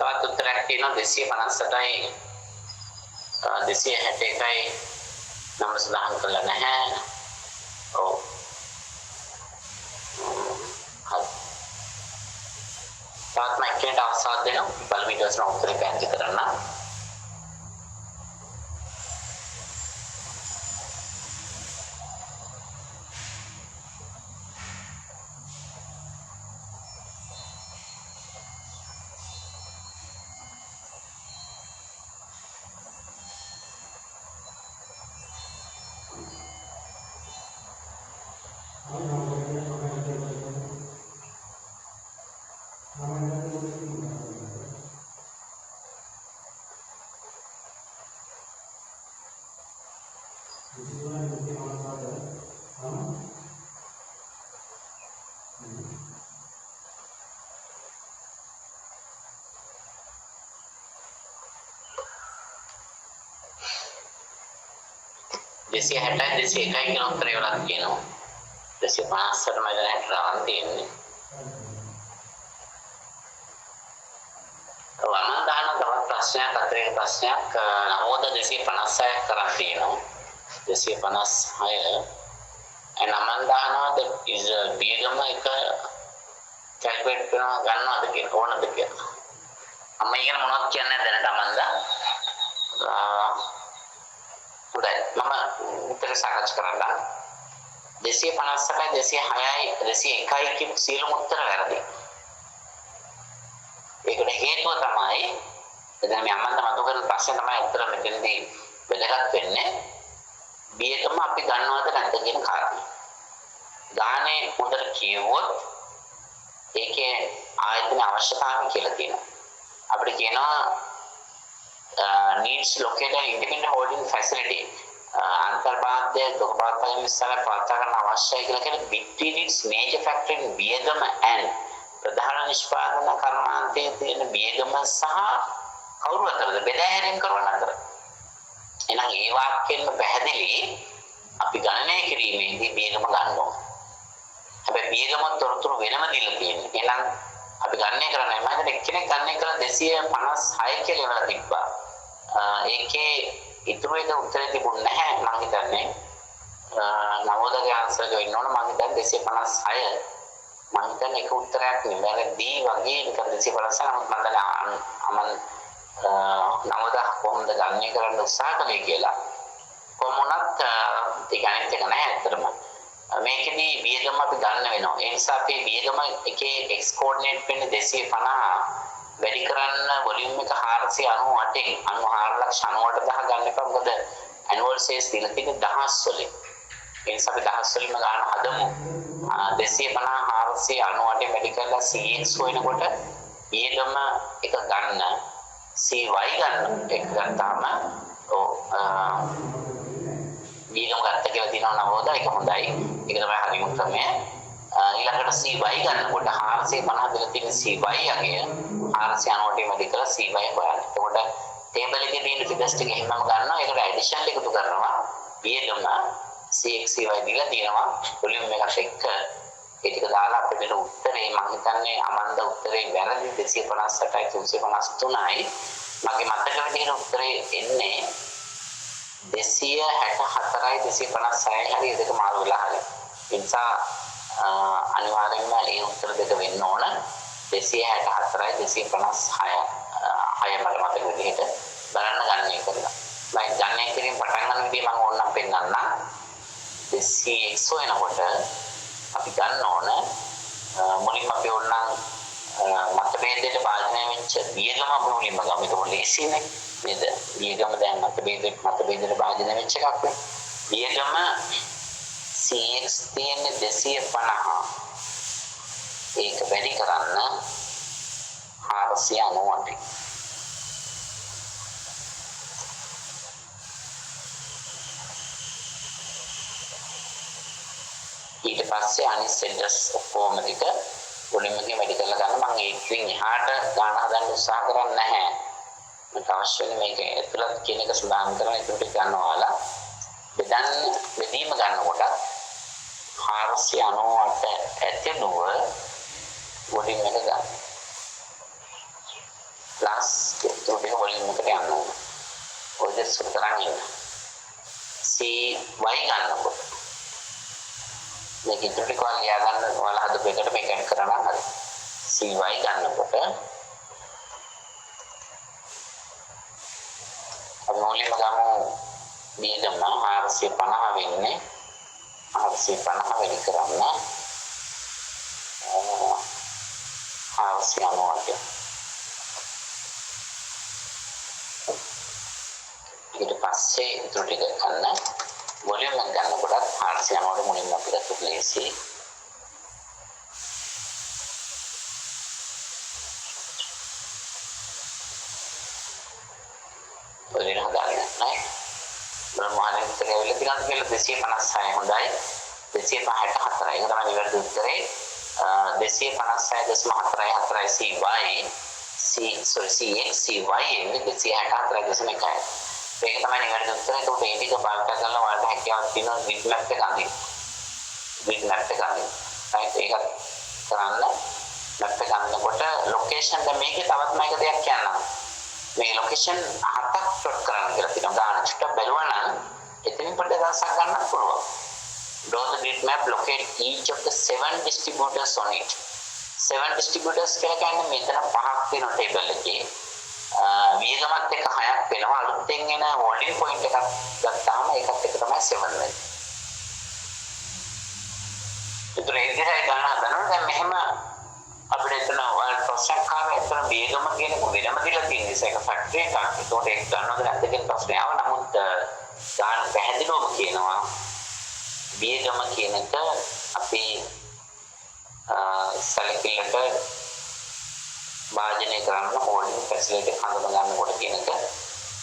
තවත් උත්තරයක් තියෙනවා 258යි 261යි නම් සඳහන් කරලා නැහැ. ඔව්. හරි. තවත් මම කෙනෙක්ට අවසන් දෙනවා. බලමු ඊට පස්සේ උත්තරේ පැහැදිලි කරන්න. දෙසිය 60යි 201යි කියන උත්තරේ වලක් කියනවා. 250ට මම දැන් රවන් තියෙන්නේ. වමන් දාන තවත් ප්‍රශ්නයක් අතරේ ප්‍රශ්නයක් නවෝද 256ක් කරන් තියෙනවා. 256 නමන් දානවාද is බියගම එක කැල්කුලේට් කරනවා ගන්නවද කියලා ඕනද කියලා. අම්ම ඉගෙන මොනවද කියන්නේ දැනට අමන්දා. හොඳයි මම උත්තර සාකච්ඡා කරන්න. 250යි 206යි 201යි කියන සියලුම උත්තර වැරදි. ඒකට හේතුව තමයි දැන් මේ අම්මන්ට මතු කරන ප්‍රශ්නේ තමයි උත්තර මෙතනදී වැදගත් වෙන්නේ. බියකම අපි ගන්නවද නැද්ද කියන කාරණා. ගානේ හොඳට කියවුවොත් ඒකේ ආයතන අවශ්‍යතාවය කියලා තියෙනවා. අපිට කියනවා needs located independent holding facility අන්තර්බාධ්‍ය දුකපාතයෙන් ඉස්සර පාත්තා කරන අවශ්‍යයි කියලා කියන between its major factor in Biyagama and ප්‍රධාන නිෂ්පාදන කර්මාන්තයේ තියෙන බියගම සහ කවුරු අතරද බෙදා හැරීම් කරන අතර. එහෙනම් ඒ වාක්‍යෙන්න පැහැදිලි අපි ගණනය කිරීමේදී බියගම ගන්න ඕන. හැබැයි බියගම තොරතුරු වෙනම දීලා තියෙනවා. එහෙනම් අපි ගණනය කරන්නේ මම හිතන්නේ එක්කෙනෙක් ගණනය කරලා 256 කියලා ඉවර තිබ්බා. ඒකේ ඉතුරු එක උත්තරේ තිබුණ නැහැ මම හිතන්නේ. නවෝදගේ ආන්සර් එක වෙන්න ඕන මම හිතන්නේ 256. මම හිතන්නේ ඒක උත්තරයක් නෙමෙයි. D වගේ නිකන් 256 නමුත් මම දන්නේ අමන් නවෝද කොහොමද ගණනය කරන්න උත්සාහ කළේ කියලා. කොහොමවත් ඒ ගණිත එක නැහැ අතරම. මේකෙදී බියගම අපි ගන්න වෙනවා. ඒ නිසා අපි බියගම එකේ x කෝඩිනේට් වෙන්නේ 250 වැඩි කරන්න වොලියුම් එක 498න් 94,98,000 ගන්න එපා. මොකද ඇනුවල් සේල්ස් දීලා තියෙන්නේ දහස් වලින්. ඒ නිසා අපි දහස් වලින්ම ගන්න හදමු. 250 498 වැඩි කරලා CX වෙනකොට ඊටම එක ගන්න CY ගන්න එක ගත්තාම ඊළඟ ගත්ත කියලා දිනව නවෝද ඒක හොඳයි. ඒක තමයි හරිම ක්‍රමය. ඊළඟට CY ගන්නකොට 450 දෙක තියෙන CY යගේ 490 වැඩි කරලා CY හොයන්න. එතකොට ටේබල් එකේ තියෙන ෆිගර්ස් ටික එහෙමම ගන්නවා. ඒකට ඇඩිෂන් එකතු කරනවා. ඊළඟ CX CY දීලා තියෙනවා වොලියුම් එකට එක්ක ඒ ටික දාලා අපිට දෙන උත්තරේ මම හිතන්නේ අමන්ද උත්තරේ වැරදි 258යි 353යි. මගේ මතක විදිහට උත්තරේ එන්නේ 264යි 256යි හරි දෙක මාරු වෙලා හරි. ඒ නිසා අනිවාර්යෙන්ම මේ උත්තර දෙක වෙන්න ඕන 264යි 256යි. මට මතක විදිහට බලන්න ගන්න එක කරලා. මම ගන්න එකකින් පටන් ගන්න විදිහ මම ඕනනම් පෙන්නන්න. 200x වෙනකොට අපි ගන්න ඕන මුලින්ම අපි ඕනනම් මතභේදයට භාජනය වෙච්ච වියගම අපි මුලින්ම ගමු. ඒක ලේසියිනේ නේද? වියගම දැන් මතභේදයට භාජනය වෙච්ච එකක් නේ. වියගම CX තියෙන්නේ 250. ඒක වැඩි කරන්න 498. ඊට පස්සේ අනිත් සෙන්ටර්ස් ඔක්කොම ටික වොලියුම් එකේ වැඩි කරලා ගන්න. මම ඒකෙන් එහාට ගන්න හදන්න උත්සාහ කරන්නේ නැහැ. මට අවශ්‍ය වෙන්නේ මේක ඇතුළත් කියන එක සඳහන් කරන එක ටික ගන්නවාලා බෙදීම ගන්නකොට 498 ඇතුළුව වොලියුම් එක ගන්න. ප්ලස් ඒකේ වොලියුම් එකට යන්න ඕන. ඔය දෙක සුතරන් ඉන්න. CY ගන්නකොට මේක ඉදිරි කෝල් ලියා ගන්න ඔයාලා හදපු එකට මේක ඇඩ් කරනවා හරි. CY ගන්නකොට අපි මුලින්ම ගමු බීජම 450 වෙන්නේ 450 වැඩි කරන්න 498. ඊට පස්සේ ඉතුරු ටික ගන්න වොලියුම් එක ගන්නකොට 490 මුලින්ම අපි ගත්ත ප්ලේසි වලින් හදාගන්න නෑ. බ්‍රහ්මාණය විතර ඇවිල්ලා තියෙනවා කියලා 256 හොඳයි. 264යි. ඒක තමයි නිවැරදි උත්තරේ. 256.44 CX CY එන්නේ 264.1යි. මේක තමයි නිවැරදි උත්තරය. ඒකට මේ ටික බලන්න කරලා ඔයාලට හැකියාවක් තියෙනවා ග්‍රිඩ් මැප් එක අඳින්න. ග්‍රිඩ් මැප් එක අඳින්න. රයිට් ඒක කරන්න මැප් එක අඳිනකොට ලොකේෂන් දැන් මේකේ තවත් මේක දෙයක් කියන්නම්. මේ ලොකේෂන් 7ක් ප්ලොට් කරන්න කියලා තියෙනවා. ගාන චුට්ටක් බැලුවා නම් එතනින් පොඩ්ඩක් දවසක් ගන්නත් පුළුවන්. Draw the grid map, locate each of the 7 distributors on it. 7 distributors කියලා කියන්නේ මෙතන පහක් වෙන ටේබල් එකේ. වියගමත් එක 6ක් වෙනවා. අලුතෙන් එන හෝල්ඩින් පොයින්ට් එකක් ගත්තාම ඒකත් එක තමයි 7 වෙන්නේ. ඒතර ඒ දිහා ගන්න හදනවා. දැන් මෙහෙම අපිට එතන ඔයාලට ප්‍රශ්නයක් ආවා. එතන වියගම කියන වෙනම දීලා තියෙන නිසා ඒක ෆැක්ටරි එකක්. ඒකට ඒක ගන්නවද නැද්ද කියන ප්‍රශ්නේ ආවා. නමුත් ගන්න පැහැදිලිවම කියනවා වියගම කියන එක අපි සැලකිල්ලට භාජනය කරන්න හෝල්ඩින් ෆැසිලිටි හඳුනා ගන්නකොට කියන එක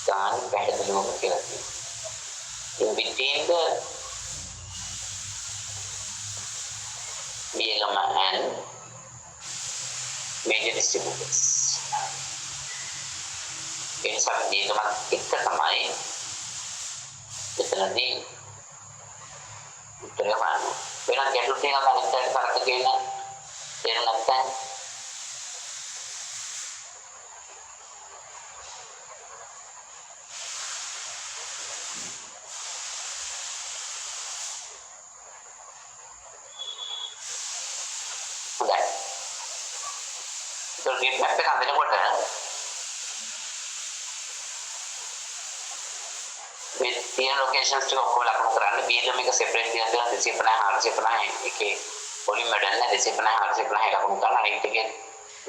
ගන්න පැහැදිලිවම කියලා තියෙනවා. In between the වියගම and major distributors. ඒ නිසා වියගමත් එක තමයි එතනදී උත්තරය ගන්න. වෙනත් ගැටලු තියෙනවා අනිත් පැයට තරක කියන තේරුම් නැත්නම් හොඳයි. ඒක ග්‍රිඩ් මැප් එක හදනකොට මේ තියෙන ලොකේෂන්ස් ටික ඔක්කොම ලකුණු කරන්න බීජම එක සෙපරේට් දින 250 450 එකේ වොලියුම් වැඩ නැහැ 250 450 ලකුණු කරලා අනිත් එකේ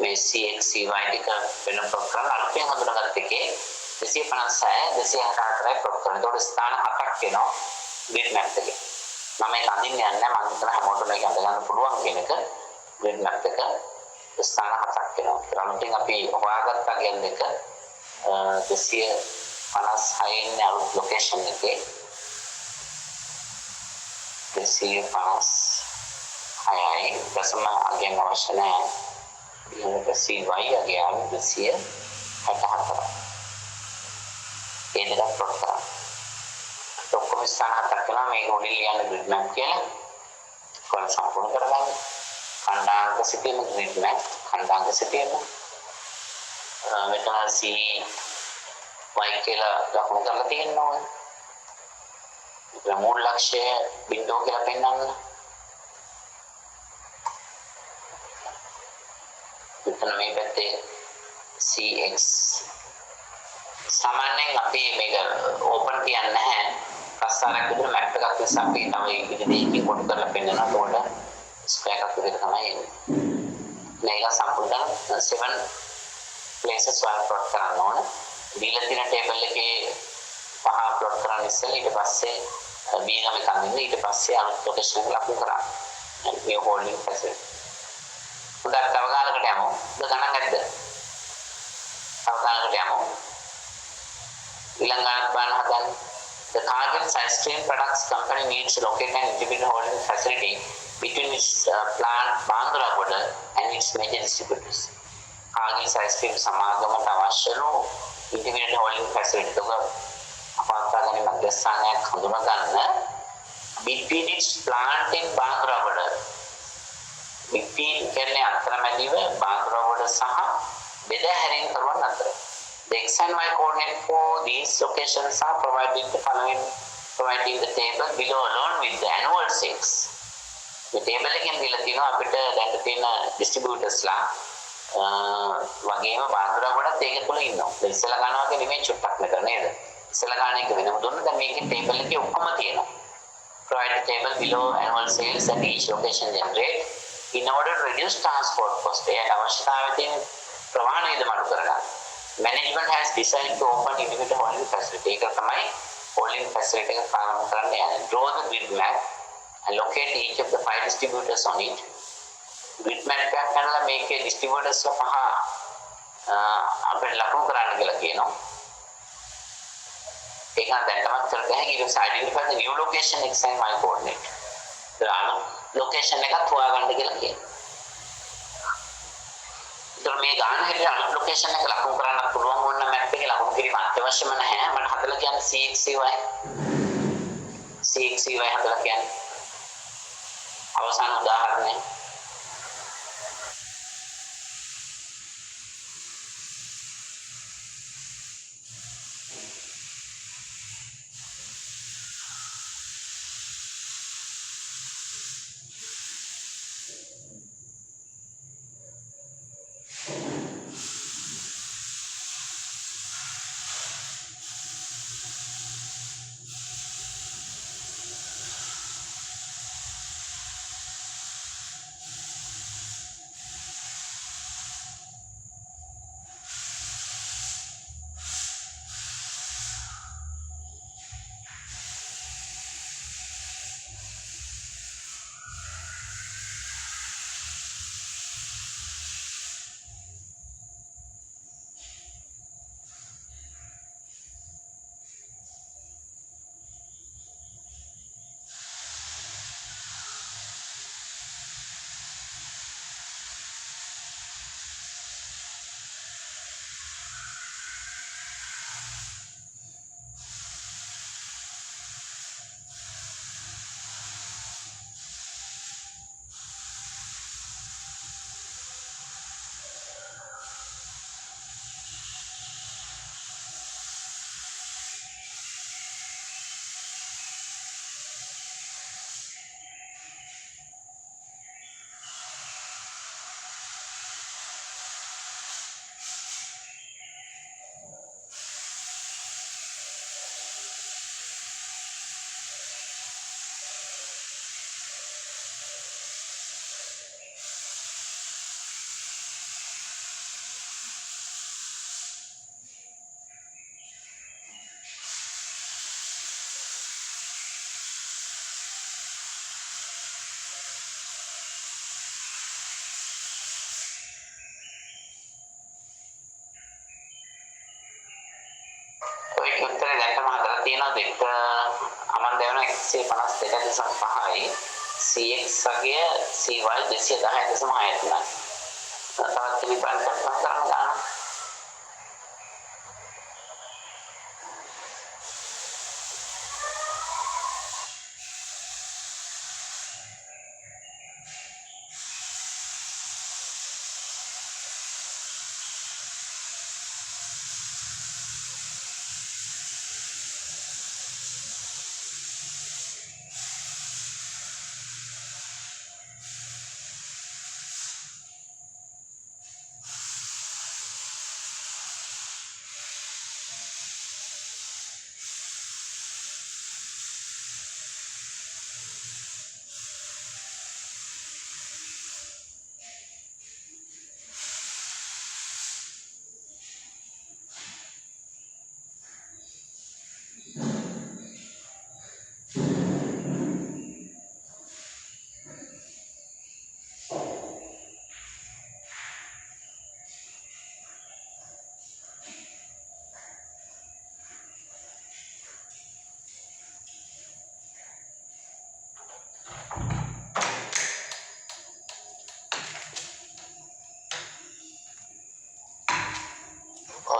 මේ CXCY ටික වෙන ප්ලොට් කරලා අලුතෙන් හඳුනාගත්ත එකේ 256 264යි ප්ලොට් කරනවා. ඒකට ස්ථාන 7ක් එනවා grid map එකේ. මම ඒක අඳින්න යන්නේ නැහැ. මම හිතන හැමෝටම මේක අඳ ගන්න පුළුවන් කියන එක grid map එක ස්ථාන 7ක් එනවා. ඒත් අලුතෙන් අපි හොයාගත්ත ගෙන් දෙක 256 ඉන්නේ අලුත් ලොකේෂන් එකේ 256යි ප්‍රසම අගයන් අවශ්‍ය නැහැ. ඊළඟට CY අගයන් 264. ඒ දෙක ප්ලොට් කරා. ඔක්කොම ස්ථාන හතක් කරනවා මේක උඩින් ලියන්න grid map කියලා. කොහොම සම්පූර්ණ කරගන්න. खंडांक सिटीम ग्रिड मैप खंडांक सिटीम මෙතන C y කියලා ලකුණු කරලා තියෙනවා. ඒක මූල ලක්ෂ්‍ය බිඳුව කියලා පෙන්නන්න. මෙතන මේ පැත්තේ CX සාමාන්‍යයෙන් අපි මේක ඕපන් කියන්නේ නැහැ. ප්‍රස්තාරයක් විදිහට මැප් එකක් නිසා අපි තමයි ඉදිරියකින් කොට කරලා පෙන්නනවා. ඒකට ස්ක්වයර් එකක් විදිහට තමයි එන්නේ. මේක සම්පූර්ණ 7 places වල plot කරන්න ඕන. දීලා තියෙන ටේබල් එකේ පහ plot කරන්න ඉස්සෙල්ලා ඊට පස්සේ B ගම එකක් දෙන්න ඊට පස්සේ අලුත් ලොකේෂන් එක ලකුණු කරන්න. මේ හෝල්ඩින් ෆැසිලිටි. උඩට තව ගානකට යමු. ගණන් නැද්ද? තව ගානකට යමු. ඊළඟට බලන්න හදන්න. The target side stream products company needs to locate an integrated holding facility between its plant Banduragoda and its major distributors. Target side stream සමාගමට අවශ්‍ය වූ integrated holding facility එක අපත්තාගන්නේ මධ්‍යස්ථානයක් හඳුනා ගන්න between its plant in Banduragoda. between කියන්නේ අතරමැදිව Banduragoda සහ බෙදහැරීම් කරන අතර. The X and Y coordinate for these locations are provided providing the table below along with the annual sales. The table එකෙන් දීලා තියෙනවා අපිට දැන් තියෙන distributors ලා වගේම බාන්දුරාගොඩත් ඒක තුල ඉන්නවා. ඒ ඉස්සලා ගන්නවා වගේ නෙමෙයි චුට්ටක් මෙතන නේද? ඉස්සලා ගන්න එක වෙනම දුන්නා. දැන් මේකේ table එකේ ඔක්කොම තියෙනවා. Provide the table below annual sales at each location generate in order to reduce transport cost. ඒ අවශ්‍යතාවය තියෙන ප්‍රමාණය ඉදමඩු කරගන්න. Management has decided to open individual holding facility. ඒක තමයි holding facility එක ප්‍රාරම්භ කරන්න යන්නේ. Draw the grid map and locate each of the 5 distributors on it. Grid map එකක් කරලා මේකේ distributors පහ අපිට ලකුණු කරන්න කියලා කියනවා. ඒක දැන් තමයි කරගන්න හැකි. ඊට identify the new location x and y coordinate. location එකත් හොයාගන්න කියලා කියනවා. මේ ගාන හැටියට අලුත් ලොකේෂන් එක ලකුණු කරන්න පුළුවන් වුණ මැප් එකේ ලකුණු කිරීම අත්‍යවශ්‍යම නැහැ. මට හදලා කියන්නේ CXCY හදලා කියන්නේ අවසාන උදාහරණය. තියෙනවා දෙක අමන් දෙවන 152.5යි CX වගේ CY 210.6 තුනයි. තවත් පිළිබඳ කන්ෆර්ම් කරන්න ගන්න.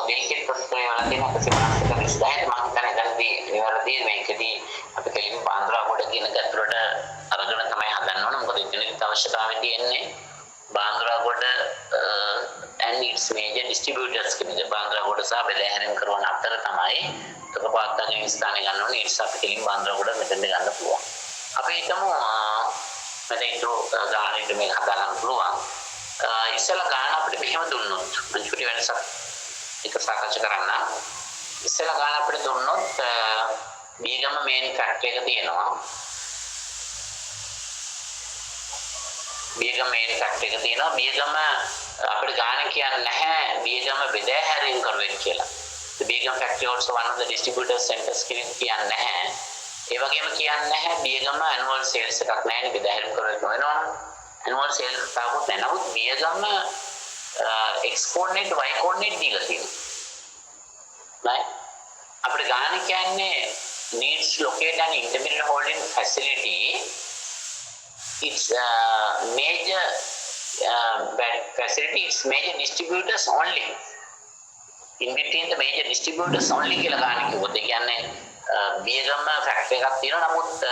දෙකේ ප්‍රශ්නය වල තියෙන 150 මම හිතන්නේ දැන්දී නිවැරදි මේකදී අපි කෙලින් බාන්දුරා කොට කියන ගැතුලට අරගෙන තමයි හදන්න ඕන. මොකද ඉතින් අවශ්‍යතාවය තියෙන්නේ බාන්දුරා කොට and its major distributors කියන බාන්දුරා කොට සහ බෙදාහැරීම් කරන අතර තමයි තකපාත්තගේ ස්ථානය ගන්න ඕනේ. ඒ නිසා අපි කෙලින් බාන්දුරා කොට මෙතෙන්ද ගන්න පුළුවන්. අපි හිතමු මෙතන ඉන්ට්‍රෝ ගානෙට මේක හදා ගන්න පුළුවන්. ඉස්සෙල්ලා ගාන අපිට මෙහෙම දුන්නොත් අන්තිමට වෙනසක් එක සාකච්ඡා කරන්න. ඉස්සෙල්ලා ගාන අපිට දුන්නොත් බීගම මේන් ෆැක්ටරි එක තියෙනවා. බීගම මේන් ෆැක්ටරි එක තියෙනවා. බීගම අපිට ගාන කියන්නේ නැහැ බීගම බෙදා හැරීම් කරුවෙක් කියලා. The බීගම factory also one of the distributor centers කියන්නේ නැහැ. ඒ වගේම කියන්නේ නැහැ බීගම annual sales එකක් නැහැ නේ බෙදා හැරීම් කරුවෙක් වෙනවනේ. annual sales තාවුත් නැහැ. නමුත් බීගම x coordinate y coordinate දීලා තියෙනවා. right? අපිට ගාන කියන්නේ needs locate an intermediate holding facility. It's major facility. It's major distributors only. In between the major distributors only කියලා ගාන කිව්වොත් ඒ කියන්නේ බියගම ෆැක්ටරි එකක් තියෙනවා. නමුත්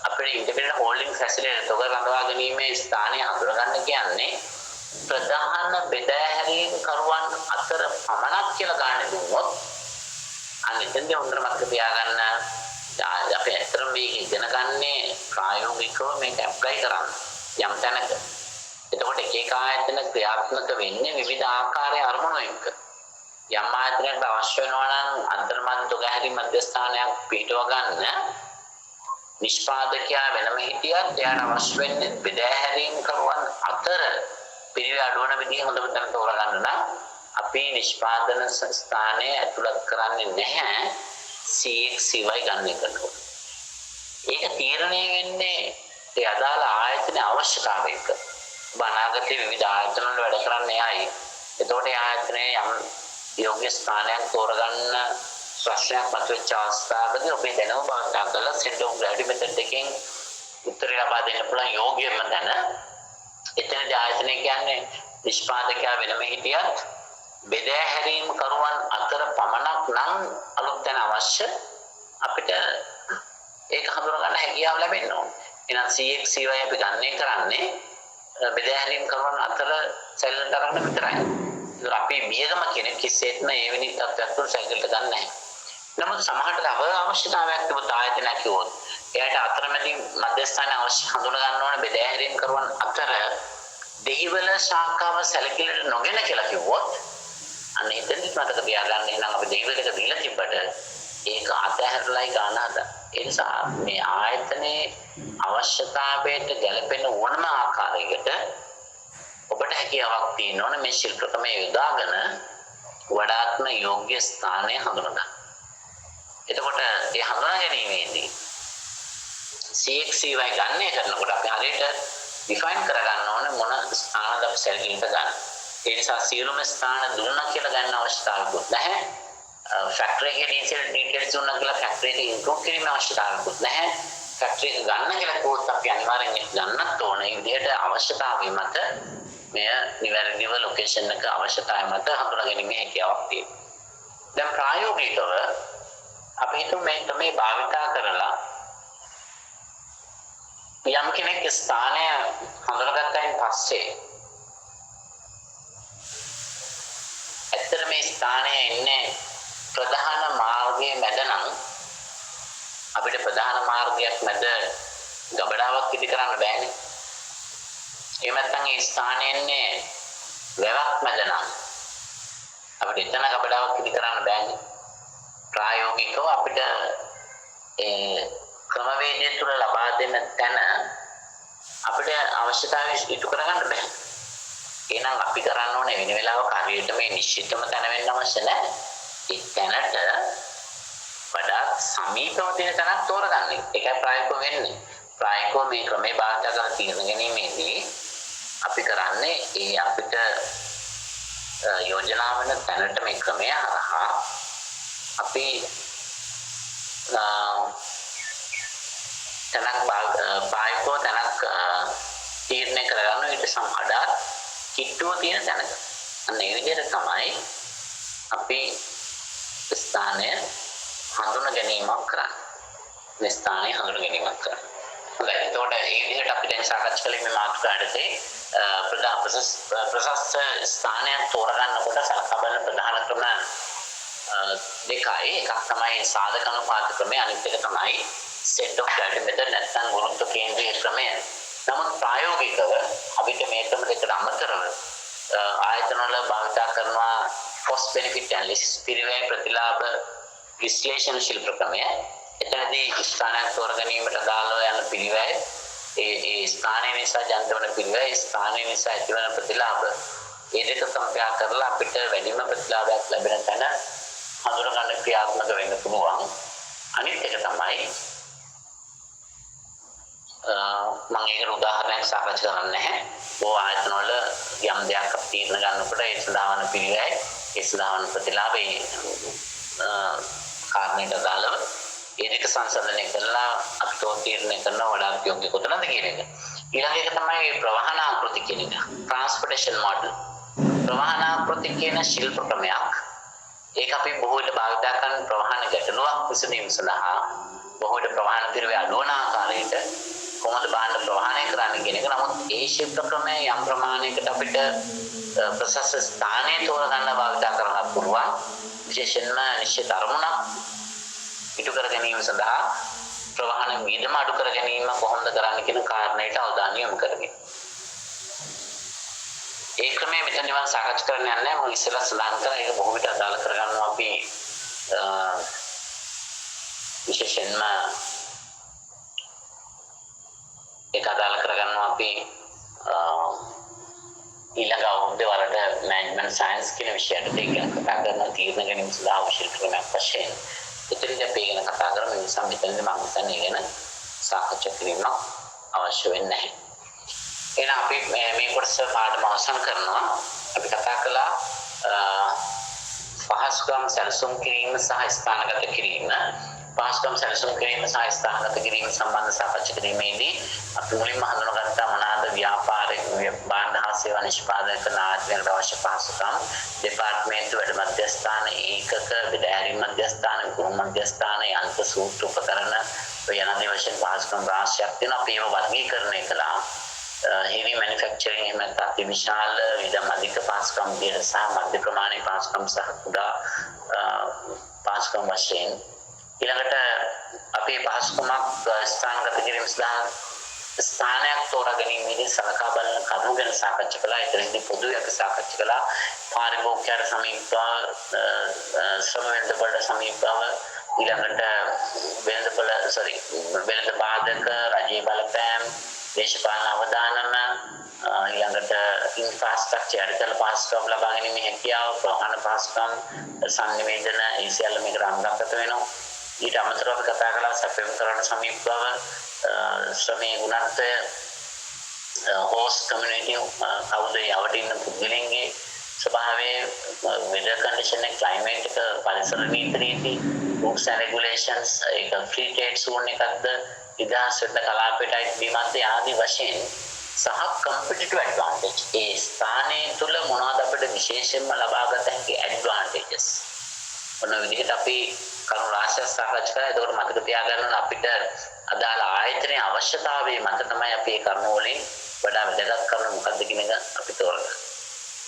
අපේ intermediate holding facility තොග රඳවා ගැනීමේ ස්ථානය හඳුනගන්න කියන්නේ ප්‍රධාන බෙදාහැරීම් කරුවන් අතර පමණක් කියලා ගන්න දුන්නොත් අනිතෙන්ද හොඳට මතක තියාගන්න අපි ඇත්තටම මේක ඉගෙන ගන්නේ ප්‍රායෝගිකව මේක ඇප්ලයි කරන්න යම් තැනක. එතකොට එක එක ආයතන ක්‍රියාත්මක වෙන්නේ විවිධ ආකාරයේ අරමුණු එක්ක. යම් ආයතනයකට අවශ්‍ය වෙනවා නම් අන්තර්මන් තොගහැරි මධ්‍යස්ථානයක් පිටව ගන්න නිෂ්පාදකයා වෙනම හිටියත් එයාට අවශ්‍ය වෙන්නේ බෙදාහැරීම් කරුවන් අතර පිළිවෙල අඩවන විදිහ හොඳට තන තෝරගන්න නම් අපි නිෂ්පාදන ස්ථානයේ ඇතුළත් කරන්නේ නැහැ CX CY ගන්න එකට. ඒක තීරණය වෙන්නේ ඒ අදාළ ආයතනයේ අවශ්‍යතාවය එක්ක. අනාගතයේ විවිධ ආයතන වල වැඩ කරන්නේ ආයි. එතකොට ඒ ආයතනයේ යම් යෝග්‍ය ස්ථානයක් තෝරගන්න ප්‍රශ්නයක් මතුවෙච්ච අවස්ථාවකදී ඔබේ දැනුම භාවිතා කරලා සෙන්ටර් ඔෆ් ග්‍රැවිටි මෙතඩ් එකෙන් උත්තරය ලබා දෙන්න පුළුවන් යෝග්‍යම තැන. එතනදී ආයතනය කියන්නේ නිෂ්පාදකයා වෙනම හිටියත් බෙදා හැරීම් කරුවන් අතර පමණක් නම් අලුත් තැන අවශ්‍ය අපිට ඒක හඳුනා ගන්න හැකියාව ලැබෙන්න ඕනේ. එහෙනම් CX CY අපි ගන්නේ කරන්නේ බෙදා හැරීම් කරුවන් අතර සැලෙන්න කරන්න විතරයි. ඒක අපි බියගම කෙනෙක් කිසිසේත්ම මේ වෙනි තත්ත්වයක් තුළ සැලෙන්න ගන්න නැහැ. නමුත් සමහරට අවශ්‍යතාවයක් තිබුත් ආයතනයක් කිව්වොත් එයාට අතරමැදි මධ්‍යස්ථාන අවශ්‍ය හඳුනා ගන්න ඕන බෙදා හැරීම් කරුවන් අතර දෙහිවල ශාඛාව සැලකිල්ලට නොගෙන කියලා කිව්වොත් අන්න එතනදි මතක තියාගන්න එහෙනම් අපි දෙහිවලක දීලා තිබ්බට ඒක අතහැරලායි ගන්න හදා. ඒ නිසා මේ ආයතනයේ අවශ්‍යතාවයට ගැලපෙන ඕනම ආකාරයකට ඔබට හැකියාවක් තියෙන්න ඕන මේ ශිල්ප ක්‍රමය යොදාගෙන වඩාත්ම යෝග්‍ය ස්ථානය හඳුනා ගන්න. එතකොට ඒ හඳුනා ගැනීමේදී CX CY ගන්න කරනකොට අපි හරියට ඩිෆයින් කරගන්න ඕනේ මොන ස්ථානද අපි සැලකිලිට ගන්න. ඒ නිසා සියලුම ස්ථාන දුන්නා කියලා ගන්න අවශ්‍යතාවයක් නැහැ. ෆැක්ටරි එකේ ඩීටේල්ස් උනා කියලා ෆැක්ටරි එක ඉන්ක්ලූඩ් කිරීමේ අවශ්‍යතාවයක්වත් නැහැ. ෆැක්ටරි එක ගන්න කියලා කිව්වොත් අපි අනිවාර්යෙන් ගන්නත් ඕනේ. මේ විදිහට අවශ්‍යතාවය මත මෙය නිවැරදිව ලොකේෂන් එක අවශ්‍යතාවය මත හඳුනා ගැනීමේ හැකියාවක් තියෙනවා. දැන් ප්‍රායෝගිකව අපි හිතමු මේ භාවිතා කරලා යම් කෙනෙක් ස්ථානය හඳුනාගත්තයින් පස්සේ ඇත්තට මේ ස්ථානයේ ඉන්නේ ප්‍රධාන මාර්ගයේ මැද නම් අපිට ප්‍රධාන මාර්ගයක් මැද ගබඩාවක් ඉදි කරන්න බෑනේ. එහෙම නැත්නම් ඒ ස්ථානයේ ඉන්නේ වැවක් මැද නම් අපිට එතන ගබඩාවක් ඉදි කරන්න බෑනේ. ප්‍රායෝගිකව අපිට ඒ ක්‍රමවේදය තුළ ලබා දෙන තැන අපිට අවශ්‍යතාවය ඉටු කරගන්න බෑ. එහෙනම් අපි කරන්න ඕනේ වෙන වෙලාවක හරියට මේ නිශ්චිතම තැන වෙන්න අවශ්‍ය නැහැ. ඒ තැනට වඩා සමීපව තියෙන තැනක් තෝරගන්න. ඒකයි ප්‍රායෝගිකව වෙන්නේ. ප්‍රායෝගිකව මේ ක්‍රමේ භාවිත කරලා තීරණ ගැනීමේදී අපි කරන්නේ ඒ අපිට යෝජනා වෙන තැනට මේ ක්‍රමය හරහා අපි තැනක් ප්‍රායෝගිකව තැනක් තීරණය කරගන්න ඊට සමහරවල් කිට්ටුව තියෙන තැනක. අන්න ඒ විදිහට තමයි අපි ස්ථානය හඳුනා ගැනීමක් කරන්නේ. මේ ස්ථානය හඳුනා ගැනීමක් කරන්නේ. හොඳයි. එතකොට මේ විදිහට අපි දැන් සාකච්ඡා කළේ මේ මාතෘකාවේදී ප්‍රශස්ත ස්ථානයක් තෝරගන්නකොට සලකා බලන ප්‍රධාන ක්‍රම දෙකයි. එකක් තමයි සාධක අනුපාත ක්‍රමය, අනිත් එක තමයි set of gravity method නැත්නම් ගුරුත්ව කේන්ද්‍රීය ක්‍රමය. නමුත් ප්‍රායෝගිකව අපිට මේ ක්‍රම දෙකට අමතරව ආයතන වල භාවිත කරනවා cost benefit analysis පිරිවැය ප්‍රතිලාභ විශ්ලේෂණ ශිල්ප ක්‍රමය. එතනදී ස්ථානයක් තෝරගැනීමට අදාළව යන පිරිවැය, ඒ ස්ථානයේ නිසා ජනිත වන පිරිවැය, ස්ථානයේ නිසා ඇතිවන ප්‍රතිලාභ, මේ දෙක සම්ප්‍රාප්ත කරලා අපිට වැඩිම ප්‍රතිලාභයක් ලැබෙන තැන හඳුනා ගන්න ක්‍රියාත්මක වෙන්න පුළුවන්. අනිත් එක තමයි මම ඒකට උදාහරණයක් සාකච්ඡා කරන්නේ නැහැ. ඕ ආයතන වල යම් දෙයක් අපි තීරණ ගන්නකොට ඒ සඳහා වන පිරිවැය, ඒ සඳහා වන ප්‍රතිලාභේ කාරණේට අදාළව ඒ දෙක සංසන්දනය කරලා අපිට තීරණය කරන වඩාත් යෝග්‍ය කොතනද කියන එක. ඊළඟ එක තමයි ප්‍රවාහන ආකෘති කියන එක. ට්‍රාන්ස්පෝර්ටේෂන් මොඩල්. ප්‍රවාහන ආකෘති කියන ශිල්ප ක්‍රමයක්. ඒක අපි බොහෝ විට භාවිත කරන ප්‍රවාහන ගැටලුවක් විසඳීම සඳහා බොහෝ විට ප්‍රවාහන පිරිවැය අඩුවන ආකාරයට කොහොමද බාහිර ප්‍රවාහනය කරන්නේ කියන එක. නමුත් ඒ ශිල්ප ක්‍රමය යම් ප්‍රමාණයකට අපිට ප්‍රසස් ස්ථානයේ තෝරගන්න භාවිත කරන්න පුළුවන්. විශේෂයෙන්ම නිශ්චිත අරමුණක් ඉටු කර ගැනීම සඳහා ප්‍රවාහන වේගම අඩු කර ගැනීම කොහොමද කරන්නේ කියන කාරණයට අවධානය යොමු කරගන්න. ඒ ක්‍රමයේ මෙතන නිවන් සාකච්ඡා කරන්න යන්නේ මම ඉස්සෙල්ලා සඳහන් කරා ඒක බොහෝ විට අදාළ කරගන්නවා අපි විශේෂයෙන්ම ඒක අදාළ කරගන්නවා අපි ඊළඟ අවුරුද්දේ වලට මැනේජ්මන්ට් සයන්ස් කියන විෂයට දෙක කතා කරන තීරණ ගැනීම සඳහා අවශ්‍ය ක්‍රමයක් වශයෙන් එතනදී අපි ගැන කතා කරමු. ඒ නිසා මෙතනදී මම හිතන්නේ ගැන සාකච්ඡා කිරීමක් අවශ්‍ය වෙන්නේ නැහැ. එහෙනම් අපි මේ කොටස පාඩම අවසන් කරනවා. අපි කතා කළා පහසුකම් සැලසුම් කිරීම සහ ස්ථානගත කිරීම. පහසුකම් සැලසුම් කිරීම සහ ස්ථානගත කිරීම සම්බන්ධ සාකච්ඡා කිරීමේදී අපි මුලින්ම හඳුනාගත්තා මොනවාද ව්‍යාපාරික භාණ්ඩ හා සේවා නිෂ්පාදනය කරන ආයතනයකට අවශ්‍ය පහසුකම්. දෙපාර්තමේන්තු වැඩ මධ්‍යස්ථාන, ඒකක, බෙදාහැරීම් මධ්‍යස්ථාන, ගෘහ මධ්‍යස්ථාන, යන්ත්‍ර සූත්‍ර උපකරණ යනාදී වශයෙන් පහසුකම් රාශියක් තියෙනවා. අපි ඒවා වර්ගීකරණය කළා. heavy manufacturing එහෙම නැත්නම් අතිවිශාල විදම් අධික පහසුකම් දෙන සහ මධ්‍ය ප්‍රමාණයේ පහසුකම් සහ කුඩා පහසුකම් වශයෙන් ඊළඟට අපි පහසුකමක් ස්ථානගත කිරීම සඳහා ස්ථානයක් තෝරා ගැනීමේදී සලකා බලන කරුණු ගැන සාකච්ඡා කළා. ඒතරෙන්දී පොදුවේ අපි සාකච්ඡා කළා පාරිභෝගිකයන්ට සමීපව, ශ්‍රම වෙළඳපොළට සමීපව, ඊළඟට වෙළඳ බාධක, රජයේ බලපෑම්, දේශපාලන අවදානම, ඊළඟට ඉන්ෆ්‍රාස්ට්‍රක්චර් යටිතල පහසුකම් ලබා ගැනීමේ හැකියාව, ප්‍රවාහන පහසුකම්, සංනිවේදන, ඒ සියල්ල මේකට අන්තර්ගත වෙනවා. ඊට අමතරව අපි කතා කළා සැපයුම්කරණ සමීපව, ශ්‍රමයේ ගුණත්වය, හෝස්ට් කමියුනිටි කවුද යවට ඉන්න පුද්ගලයන්ගේ ස්වභාවයේ weather condition එක climate එක පරිසර නීති රීති rules and regulations ඒක free trade zone එකක්ද නිදහස් වෙන කලාපයට අයිතිවීමක්ද ආදී වශයෙන් සහ competitive advantage ඒ ස්ථානයේ තුල මොනවද අපිට විශේෂයෙන්ම ලබාගත හැකි advantages මොන විදිහට අපි කරුණු රාශියක් සාකච්ඡා කරා ඒකට මතක තියාගන්න ඕන අපිට අදාළ ආයතනයේ අවශ්‍යතාවය මත තමයි අපි ඒ කරුණු වලින් වඩා වැදගත් කරුණු මොකක්ද කියන එක අපි තෝරගන්නේ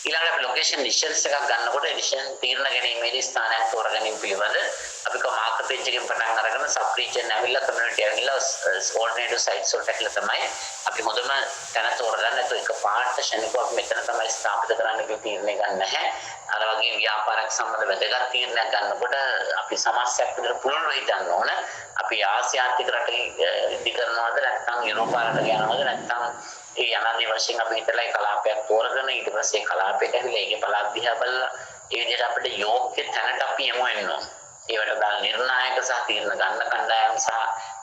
ඊළඟට අපි ලොකේෂන් ඩිසිෂන්ස් එකක් ගන්නකොට ඩිසිෂන් තීරණ ගැනීමේදී ස්ථානයක් තෝරගැනීම පිළිබඳ අපි මාකට් පේජ් එකෙන් පටන් අරගෙන සබ් රීජන් ඇවිල්ලා කමියුනිටි ඇවිල්ලා ඕල්ටර්නේටිව් සයිට්ස් වලට ඇවිල්ලා තමයි අපි හොඳම තැන තෝරගන්න. ඒක එකපාරට ශනිකව අපි මෙතන තමයි ස්ථාපිත කරන්න කියලා තීරණය ගන්න නැහැ. අර වගේ ව්‍යාපාරයක් සම්බන්ධ වැදගත් තීරණයක් ගන්නකොට අපි සමස්තයක් විතර පුළුල් හිතන්න ඕන. අපි ආසියාතික රටක ඉදි කරනවද නැත්නම් යුරෝපාරට යනවද නැත්නම් ඒ අනාදී වශයෙන් අපි හිතලා ඒ කලාපයක් තෝරගෙන ඊට පස්සේ කලාපයට ඇවිල්ලා ඒකේ පළාත් දිහා බලලා ඒ විදිහට අපිට යෝග්‍ය තැනට අපි යමු වෙනවා. ඒවට දාන නිර්ණායක සහ තීරණ ගන්න කණ්ඩායම් සහ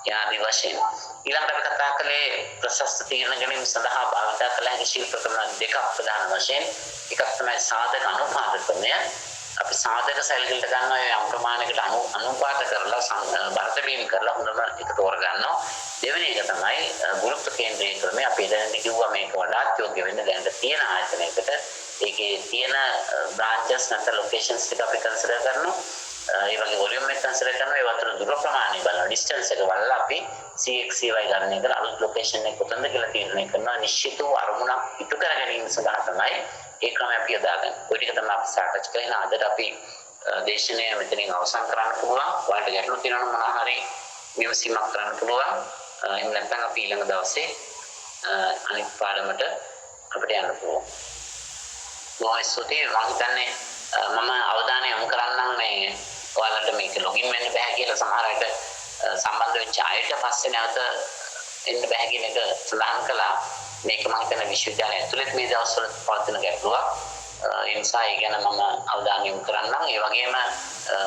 යනාදී වශයෙන් ඊළඟට අපි කතා කළේ ප්‍රශස්ත තීරණ ගැනීම සඳහා භාවිත කළ හැකි ශිල්ප ක්‍රම දෙකක් ප්‍රධාන වශයෙන් එකක් තමයි සාධක අනුපාත ක්‍රමය. අපි සාධක සැලකිල්ලට ගන්නවා ඒ යම් ප්‍රමාණයකට අනුපාත කරලා බරට බීම් කරලා හොඳම එක තෝරගන්නවා. දෙවෙනි එක තමයි ගුරුත්ව කේන්ද්‍රයේ ක්‍රමය. අපි එතනදී කිව්වා මේක වඩාත් යෝග්‍ය වෙන්න දැනට තියෙන ආයතනයකට ඒකේ තියෙන බ්‍රාන්චස් නැත්නම් ලොකේෂන්ස් ටික අපි කන්සිඩර් කරනවා. ඒ වගේ වොලියුම් එක කන්සිඩර් කරනවා. ඒ වතර දුර ප්‍රමාණය බලනවා. ඩිස්ටන්ස් එක බලලා අපි CXCY ගණනය කරලා අලුත් ලොකේෂන් එක කොතනද කියලා තීරණය කරනවා. නිශ්චිත වූ අරමුණක් ඉටු කර ගැනීම සඳහා තමයි ඒ ක්‍රමය අපි යොදාගන්නේ. ඔය ටික තමයි අපි සාකච්ඡා කරගෙන අදට අපි දේශනය මෙතනින් අවසන් කරන්න පුළුවන්. ඔයාලට ගැටලු තියෙනවා නම් මොනවා හරි විමසීමක් කරන්න පුළුවන්. එහෙම නැත්නම් අපි ඊළඟ දවසේ අනිත් පාඩමට අපිට යන්න පුළුවන්. බොහොම ස්තුතියි. මම හිතන්නේ මම අවධානය යොමු කරන්නම් මේ ඔයාලට මේක ලොගින් වෙන්න බෑ කියලා සමහර විට සම්බන්ධ වෙච්ච අයට පස්සේ නැවත එන්න බෑ කියන එක සඳහන් කළා. මේක මම හිතන්නේ විශ්වවිද්‍යාලය ඇතුළත මේ දවස්වල පවතින ගැටලුවක්. ඒ නිසා ඒ ගැන මම අවධානය යොමු කරන්නම්. ඒ වගේම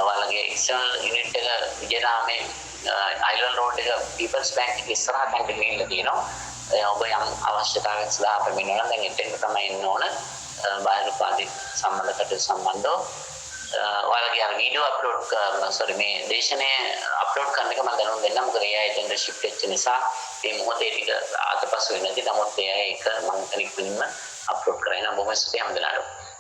ඔයාලගේ එක්ස්ටර්නල් යුනිට් එක විජේරාමේ අයිලන්ඩ් රෝඩ් එක පීපල්ස් බැංක් එක ඉස්සරහට ගිහිල්ලා තියෙනවා. ඔබ යම් අවශ්‍යතාවයක් සඳහා පැමිණෙනවා නම් දැන් එතෙන් තමයි එන්න ඕන. බාහිර උපාධි සම්බන්ධ කටයුතු සම්බන්ධව ඔයාලගේ අර වීඩියෝ අප්ලෝඩ් මේ දේශනය අප්ලෝඩ් කරන එක මම දැනුම් දෙන්නම්. මොකද ඒ අය එතෙන්ට ෂිෆ්ට් වෙච්ච නිසා මේ මොහොතේ ටික අතපසු වෙන්නේ නැති. නමුත් ඒ අය ඒක මම කෙනෙක් වෙනින්ම අප්ලෝඩ් කරගෙන බොහොම ස්තුතියි හැමදෙනාටම.